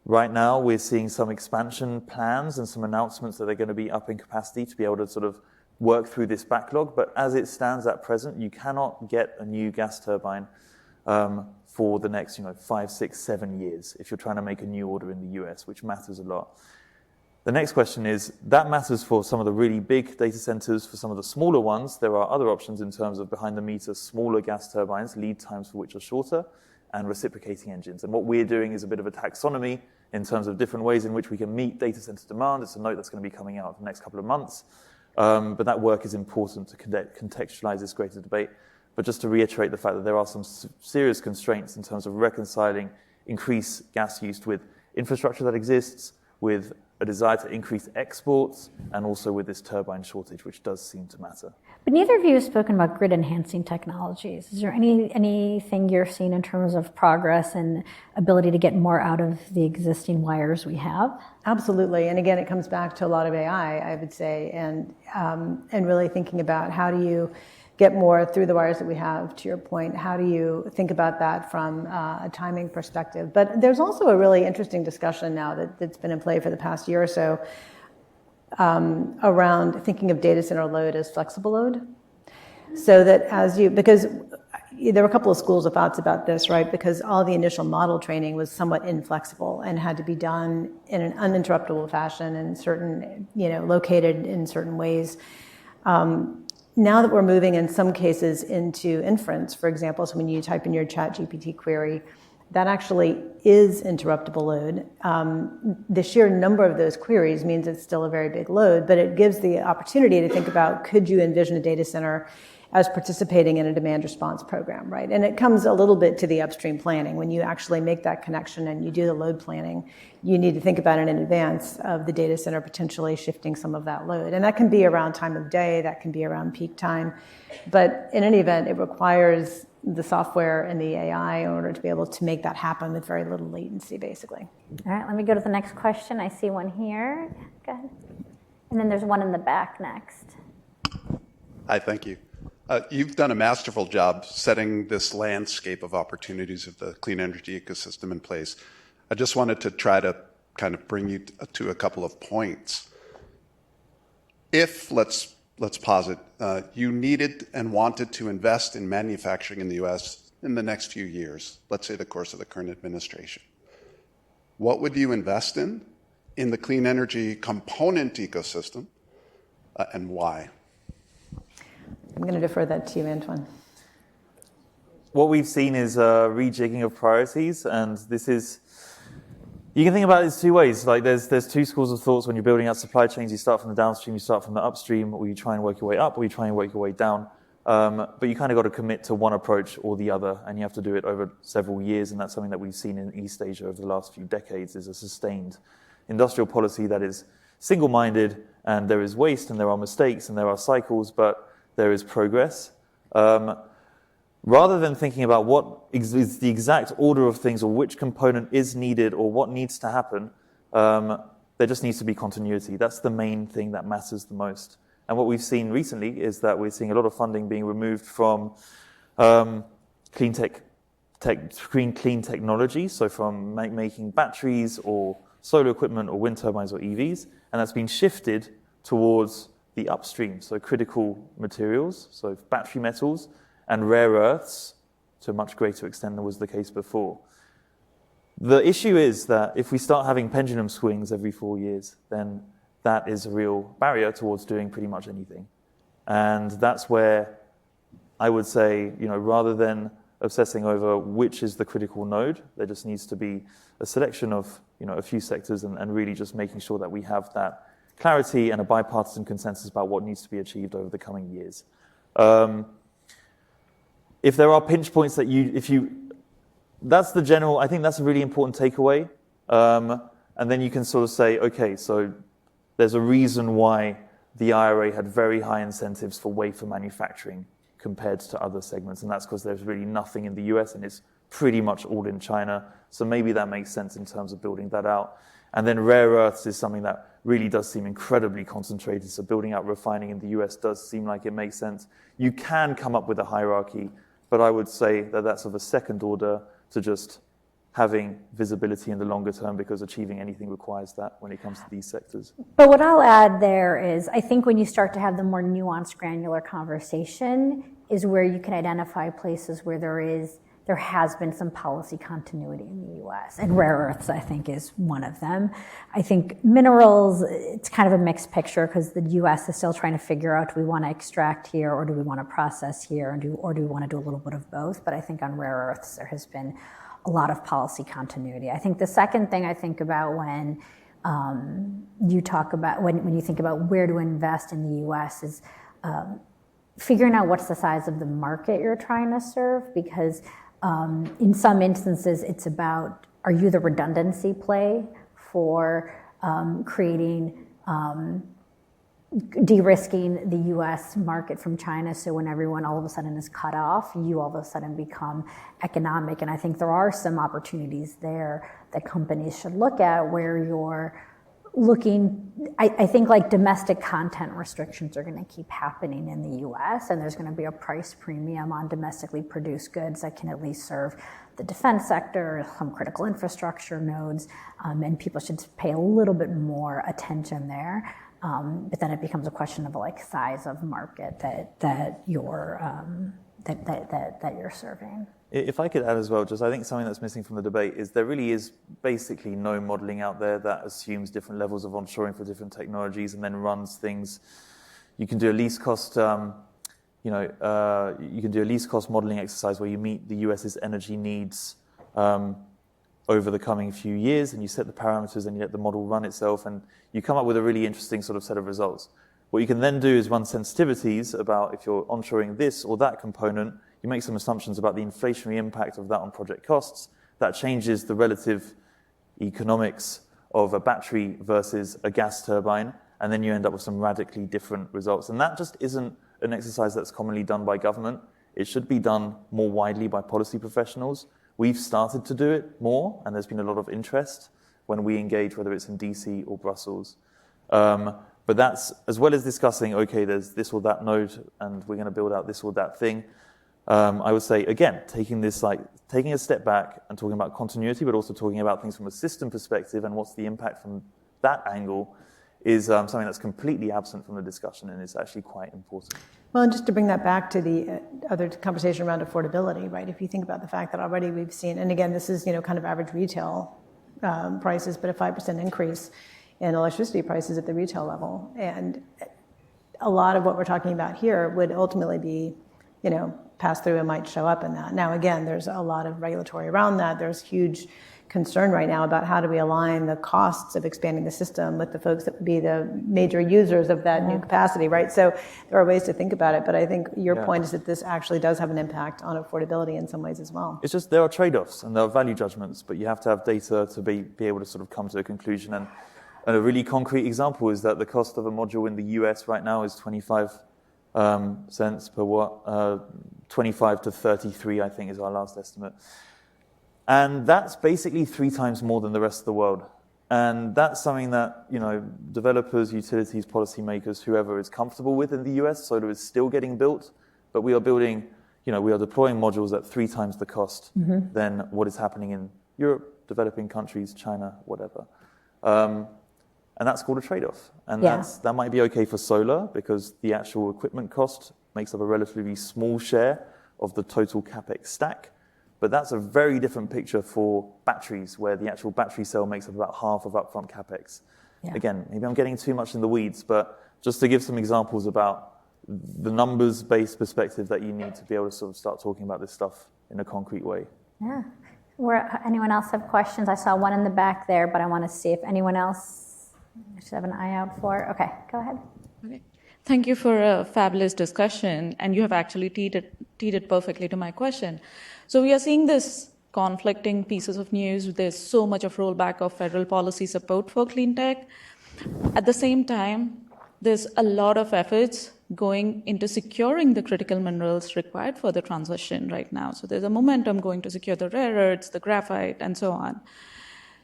right now, we're seeing some expansion plans and some announcements that they're going to be up in capacity to be able to sort of work through this backlog. But as it stands at present, you cannot get a new gas turbine for the next 5, 6, 7 years if you're trying to make a new order in the US, which matters a lot. The next question is, that matters for some of the really big data centers. For some of the smaller ones, there are other options in terms of behind-the-meter smaller gas turbines, lead times for which are shorter, and reciprocating engines. And what we're doing is a bit of a taxonomy in terms of different ways in which we can meet data center demand. It's a note that's going to be coming out in the next couple of months. But that work is important to contextualize this greater debate. But just to reiterate the fact that there are some serious constraints in terms of reconciling increased gas use with infrastructure that exists, with a desire to increase exports, and also with this turbine shortage, which does seem to matter. But neither of you have spoken about grid-enhancing technologies. Is there anything you're seeing in terms of progress and ability to get more out of the existing wires we have? Absolutely. And again, it comes back to a lot of AI, I would say, and really thinking about how do you get more through the wires that we have, to your point. How do you think about that from a timing perspective? But there's also a really interesting discussion now that's been in play for the past year or so around thinking of data center load as flexible load. So that because there were a couple of schools of thoughts about this, right? Because all the initial model training was somewhat inflexible and had to be done in an uninterruptible fashion and certain, located in certain ways. Now that we're moving in some cases into inference, for example, so when you type in your ChatGPT query, that actually is interruptible load. The sheer number of those queries means it's still a very big load, but it gives the opportunity to think about, could you envision a data center as participating in a demand response program, right? And it comes a little bit to the upstream planning. When you actually make that connection and you do the load planning, you need to think about it in advance of the data center potentially shifting some of that load. And that can be around time of day, that can be around peak time. But in any event, it requires the software and the AI in order to be able to make that happen with very little latency, basically. All right, let me go to the next question. I see one here. Go ahead. And then there's one in the back next. Hi, thank you. You've done a masterful job setting this landscape of opportunities of the clean energy ecosystem in place. I just wanted to try to kind of bring you to a couple of points. If, let's posit, you needed and wanted to invest in manufacturing in the US in the next few years, let's say the course of the current administration, what would you invest in the clean energy component ecosystem, and why? I'm going to defer that to you, Antoine. What we've seen is a rejigging of priorities, and this is, you can think about it two ways. Like there's two schools of thoughts when you're building out supply chains. You start from the downstream, you start from the upstream, or you try and work your way up, or you try and work your way down. But you kind of got to commit to one approach or the other, and you have to do it over several years, and that's something that we've seen in East Asia over the last few decades, is a sustained industrial policy that is single-minded, and there is waste, and there are mistakes, and there are cycles, but there is progress. Rather than thinking about what is the exact order of things or which component is needed or what needs to happen, there just needs to be continuity. That's the main thing that matters the most. And what we've seen recently is that we're seeing a lot of funding being removed from clean tech clean technology, so from making batteries or solar equipment or wind turbines or EVs, and that's been shifted towards the upstream, so critical materials, so battery metals and rare earths to a much greater extent than was the case before. The issue is that if we start having pendulum swings every 4 years, then that is a real barrier towards doing pretty much anything. And that's where I would say, rather than obsessing over which is the critical node, there just needs to be a selection of, a few sectors and really just making sure that we have that clarity and a bipartisan consensus about what needs to be achieved over the coming years. If there are pinch points that that's the general, I think that's a really important takeaway. And then you can sort of say, okay, so there's a reason why the IRA had very high incentives for wafer manufacturing compared to other segments. And that's because there's really nothing in the US and it's pretty much all in China. So maybe that makes sense in terms of building that out. And then rare earths is something that really does seem incredibly concentrated. So building out refining in the US does seem like it makes sense. You can come up with a hierarchy, but I would say that that's of a second order to just having visibility in the longer term, because achieving anything requires that when it comes to these sectors. But what I'll add there is, I think when you start to have the more nuanced, granular conversation is where you can identify places where there has been some policy continuity in the US, and rare earths, I think, is one of them. I think minerals, it's kind of a mixed picture because the US is still trying to figure out, do we want to extract here or do we want to process here, or do we want to do a little bit of both? But I think on rare earths, there has been a lot of policy continuity. I think the second thing I think about when you talk about, when you think about where to invest in the US is figuring out what's the size of the market you're trying to serve, because in some instances, it's about, are you the redundancy play for creating, de-risking the US market from China, so when everyone all of a sudden is cut off, you all of a sudden become economic. And I think there are some opportunities there that companies should look at where you're looking. I think like domestic content restrictions are going to keep happening in the US, and there's going to be a price premium on domestically produced goods that can at least serve the defense sector, some critical infrastructure nodes, and people should pay a little bit more attention there. But then it becomes a question of like size of market that you're serving. If I could add as well, just I think something that's missing from the debate is there really is basically no modeling out there that assumes different levels of onshoring for different technologies and then runs things. You can do a least cost, you can do a least cost modeling exercise where you meet the US's energy needs over the coming few years, and you set the parameters and you let the model run itself, and you come up with a really interesting sort of set of results. What you can then do is run sensitivities about if you're onshoring this or that component. You make some assumptions about the inflationary impact of that on project costs. That changes the relative economics of a battery versus a gas turbine, and then you end up with some radically different results. And that just isn't an exercise that's commonly done by government. It should be done more widely by policy professionals. We've started to do it more, and there's been a lot of interest when we engage, whether it's in DC or Brussels. But that's, as well as discussing, okay, there's this or that node, and we're going to build out this or that thing. I would say, again, taking a step back and talking about continuity, but also talking about things from a system perspective and what's the impact from that angle is something that's completely absent from the discussion, and it's actually quite important. Well, and just to bring that back to the other conversation around affordability, right? If you think about the fact that already we've seen, and again, this is kind of average retail prices, but a 5% increase in electricity prices at the retail level, and a lot of what we're talking about here would ultimately be, pass through and might show up in that. Now, again, there's a lot of regulatory around that. There's huge concern right now about how do we align the costs of expanding the system with the folks that would be the major users of that new capacity, right? So there are ways to think about it, but I think your point is that this actually does have an impact on affordability in some ways as well. It's just there are trade-offs and there are value judgments, but you have to have data to be able to sort of come to a conclusion. And a really concrete example is that the cost of a module in the US right now is 25 cents per watt, 25 to 33, I think, is our last estimate. And that's basically 3 times more than the rest of the world. And that's something that, developers, utilities, policymakers, whoever is comfortable with in the US. Solar is still getting built, but we are building, we are deploying modules at 3 times the cost than what is happening in Europe, developing countries, China, whatever. And that's called a trade-off. And that might be okay for solar because the actual equipment cost makes up a relatively small share of the total CapEx stack. But that's a very different picture for batteries, where the actual battery cell makes up about half of upfront CapEx. Yeah. Again, maybe I'm getting too much in the weeds, but just to give some examples about the numbers-based perspective that you need to be able to sort of start talking about this stuff in a concrete way. Yeah. Anyone else have questions? I saw one in the back there, but I want to see if anyone else should have an eye out for. Okay, go ahead. Okay. Thank you for a fabulous discussion, and you have actually teed it perfectly to my question. So we are seeing this conflicting pieces of news. There's so much of rollback of federal policy support for clean tech. At the same time, there's a lot of efforts going into securing the critical minerals required for the transition right now. So there's a momentum going to secure the rare earths, the graphite, and so on.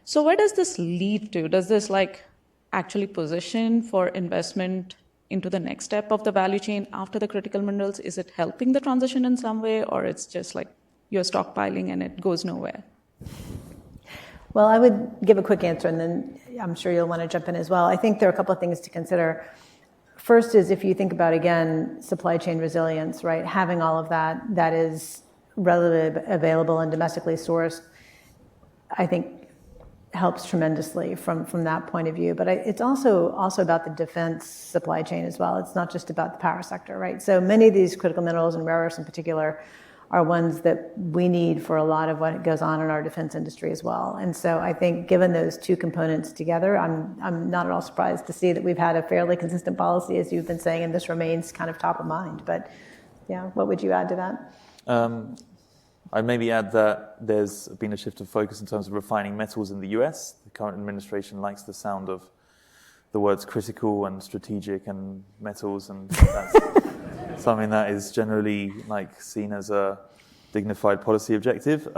So where does this lead to? Does this actually position for investment into the next step of the value chain after the critical minerals? Is it helping the transition in some way, or it's just like you're stockpiling and it goes nowhere? Well, I would give a quick answer, and then I'm sure you'll want to jump in as well. I think there are a couple of things to consider. First is, if you think about, again, supply chain resilience, right? Having all of that is readily available and domestically sourced, I think helps tremendously from that point of view. But it's also about the defense supply chain as well. It's not just about the power sector, right? So many of these critical minerals, and rare earths in particular, are ones that we need for a lot of what goes on in our defense industry as well. And so I think given those two components together, I'm not at all surprised to see that we've had a fairly consistent policy, as you've been saying, and this remains kind of top of mind. But yeah, what would you add to that? I'd maybe add that there's been a shift of focus in terms of refining metals in the US. The current administration likes the sound of the words critical and strategic and metals, and that's something that is generally seen as a dignified policy objective.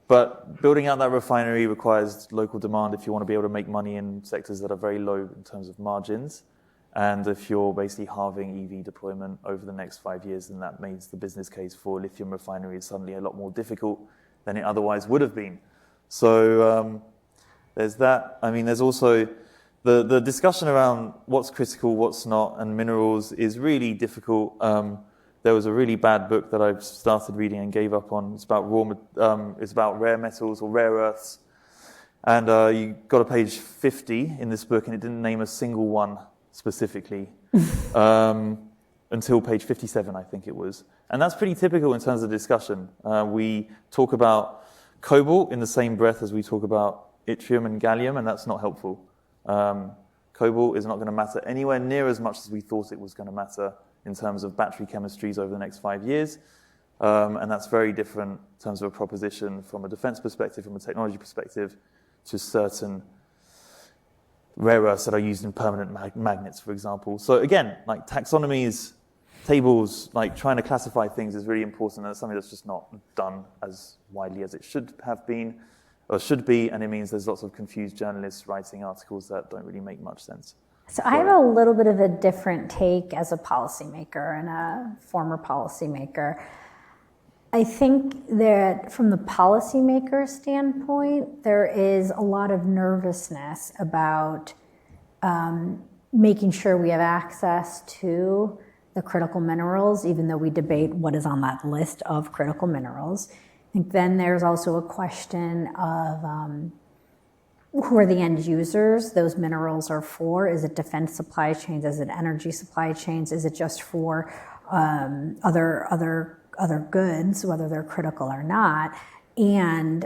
But building out that refinery requires local demand if you want to be able to make money in sectors that are very low in terms of margins. And if you're basically halving EV deployment over the next 5 years, then that means the business case for lithium refinery is suddenly a lot more difficult than it otherwise would have been. So there's that. I mean, there's also the discussion around what's critical, what's not, and minerals is really difficult. There was a really bad book that I've started reading and gave up on. It's about rare metals or rare earths. And you got to page 50 in this book, and it didn't name a single one specifically until page 57, I think it was. And that's pretty typical in terms of discussion. We talk about cobalt in the same breath as we talk about yttrium and gallium, and that's not helpful. Cobalt is not going to matter anywhere near as much as we thought it was going to matter in terms of battery chemistries over the next 5 years. And that's very different in terms of a proposition from a defense perspective, from a technology perspective, to certain rare earths that are used in permanent magnets, for example. So again, taxonomies, tables, trying to classify things is really important. That's something that's just not done as widely as it should have been, or should be, and it means there's lots of confused journalists writing articles that don't really make much sense. So I have a little bit of a different take as a policymaker and a former policymaker. I think that from the policymaker standpoint, there is a lot of nervousness about making sure we have access to the critical minerals, even though we debate what is on that list of critical minerals. I think then there's also a question of who are the end users those minerals are for. Is it defense supply chains? Is it energy supply chains? Is it just for other goods, whether they're critical or not? And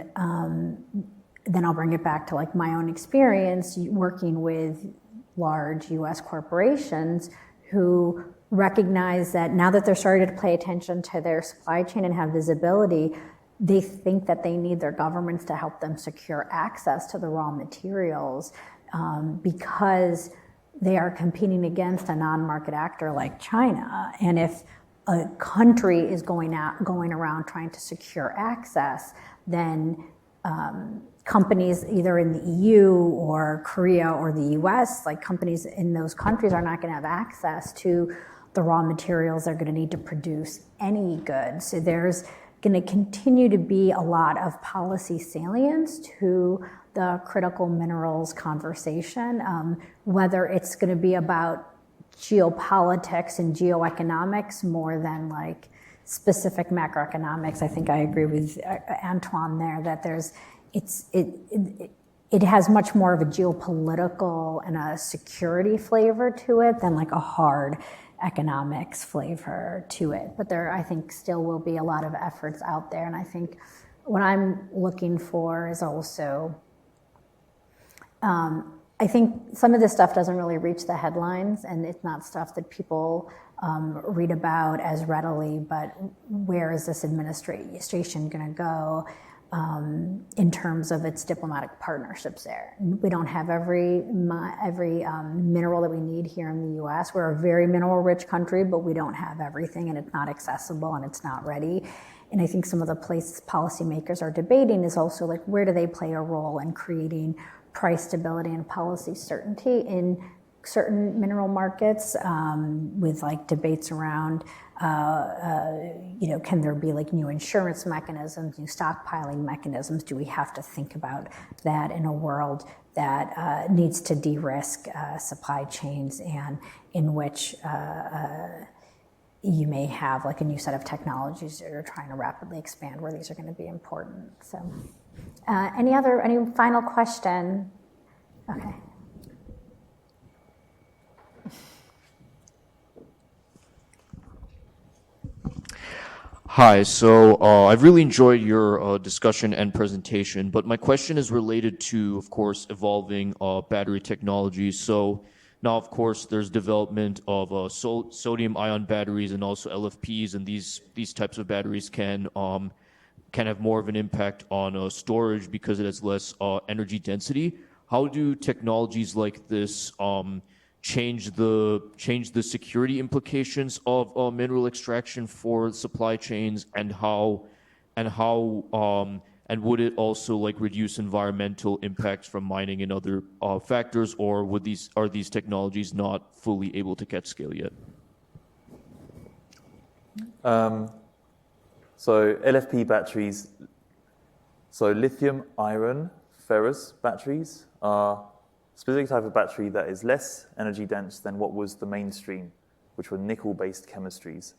then I'll bring it back to my own experience working with large US corporations who recognize that now that they're starting to pay attention to their supply chain and have visibility, they think that they need their governments to help them secure access to the raw materials because they are competing against a non-market actor like China. And if a country is going around trying to secure access, then companies either in the EU or Korea or the US, companies in those countries are not going to have access to the raw materials they're going to need to produce any goods. So there's going to continue to be a lot of policy salience to the critical minerals conversation, whether it's going to be about geopolitics and geoeconomics more than like specific macroeconomics. I think I agree with Antoine there that it has much more of a geopolitical and a security flavor to it than like a hard economics flavor to it. But there, I think, still will be a lot of efforts out there. And I think what I'm looking for is also, I think some of this stuff doesn't really reach the headlines, and it's not stuff that people read about as readily, but where is this administration going to go in terms of its diplomatic partnerships there? We don't have every mineral that we need here in the U.S. We're a very mineral-rich country, but we don't have everything, and it's not accessible, and it's not ready. And I think some of the places policymakers are debating is also like, where do they play a role in creating price stability and policy certainty in certain mineral markets, with like debates around, can there be like new insurance mechanisms, new stockpiling mechanisms? Do we have to think about that in a world that needs to de-risk supply chains, and in which you may have like a new set of technologies that are trying to rapidly expand, where these are going to be important. So, any final question? Okay. Hi, so I've really enjoyed your discussion and presentation, but my question is related to, of course, evolving battery technology. So now, of course, there's development of sodium-ion batteries and also LFPs, and these types of batteries can have more of an impact on storage because it has less energy density. How do technologies like this change the security implications of mineral extraction for supply chains, and would it also like reduce environmental impacts from mining and other factors, or are these technologies not fully able to catch scale yet? So LFP batteries, so lithium, iron, ferrous batteries are a specific type of battery that is less energy dense than what was the mainstream, which were nickel-based chemistries.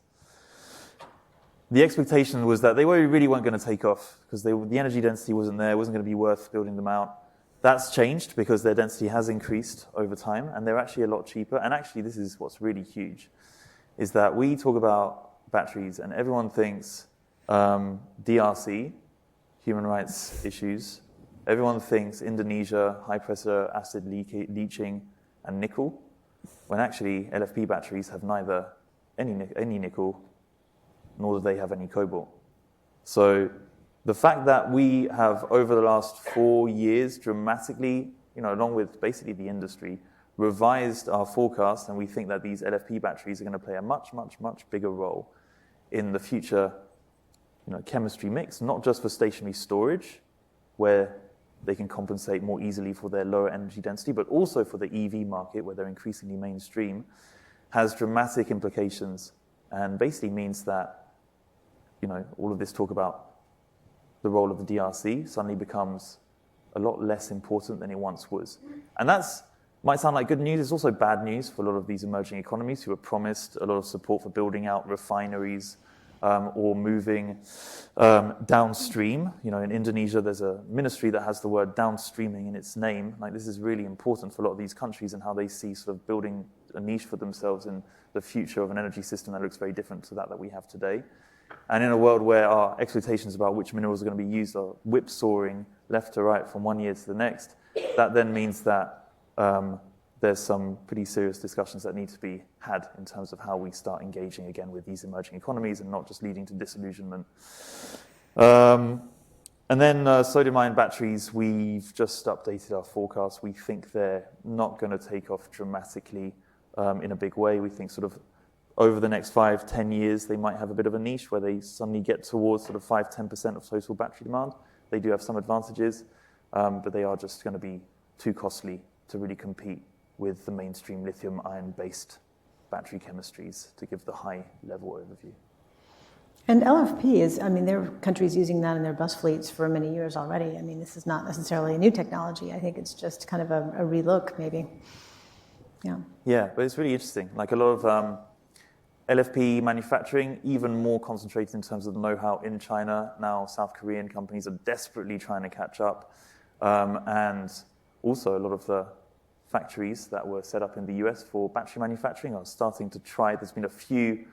The expectation was that they really weren't going to take off because the energy density wasn't there, it wasn't going to be worth building them out. That's changed because their density has increased over time, and they're actually a lot cheaper. And actually, this is what's really huge, is that we talk about batteries and everyone thinks DRC, human rights issues. Everyone thinks Indonesia, high-pressure acid leaching, and nickel, when actually LFP batteries have neither any nickel, nor do they have any cobalt. So the fact that we have, over the last 4 years, dramatically, along with basically the industry, revised our forecast, and we think that these LFP batteries are going to play a much, much, much bigger role in the future chemistry mix, not just for stationary storage, where they can compensate more easily for their lower energy density, but also for the EV market, where they're increasingly mainstream, has dramatic implications, and basically means that, all of this talk about the role of the DRC suddenly becomes a lot less important than it once was. And that's might sound like good news. It's also bad news for a lot of these emerging economies who were promised a lot of support for building out refineries, or moving downstream. In Indonesia, there's a ministry that has the word downstreaming in its name. Like, this is really important for a lot of these countries and how they see sort of building a niche for themselves in the future of an energy system that looks very different to that we have today. And in a world where our expectations about which minerals are going to be used are whipsawing left to right from one year to the next, that then means that there's some pretty serious discussions that need to be had in terms of how we start engaging again with these emerging economies and not just leading to disillusionment. And then sodium-ion batteries, we've just updated our forecast. We think they're not going to take off dramatically in a big way. We think sort of over the next 5-10 years, they might have a bit of a niche where they suddenly get towards sort of 5-10% of total battery demand. They do have some advantages, but they are just going to be too costly to really compete with the mainstream lithium-ion-based battery chemistries, to give the high-level overview. And LFP is, I mean, there are countries using that in their bus fleets for many years already. I mean, this is not necessarily a new technology. I think it's just kind of a relook, maybe. Yeah. Yeah, but it's really interesting. Like a lot of LFP manufacturing, even more concentrated in terms of the know-how in China. Now South Korean companies are desperately trying to catch up. And also a lot of the factories that were set up in the US for battery manufacturing are starting to try. There's been a few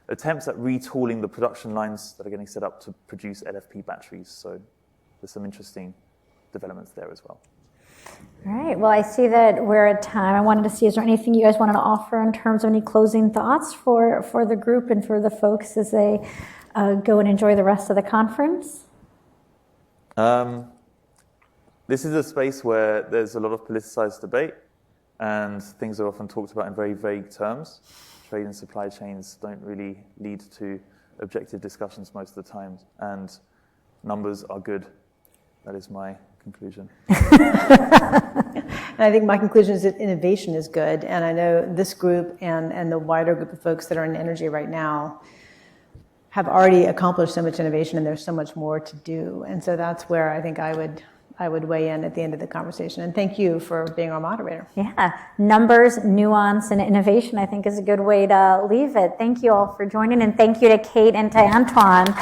attempts at retooling the production lines that are getting set up to produce LFP batteries. So there's some interesting developments there as well. All right. Well, I see that we're at time. I wanted to see, is there anything you guys wanted to offer in terms of any closing thoughts for the group and for the folks as they go and enjoy the rest of the conference? This is a space where there's a lot of politicized debate, and things are often talked about in very vague terms. Trade and supply chains don't really lead to objective discussions most of the time, and numbers are good. That is my conclusion. And I think my conclusion is that innovation is good, and I know this group and the wider group of folks that are in energy right now have already accomplished so much innovation, and there's so much more to do. And so that's where I think I would weigh in at the end of the conversation. And thank you for being our moderator. Yeah, numbers, nuance, and innovation, I think, is a good way to leave it. Thank you all for joining, and thank you to Kate and to Antoine.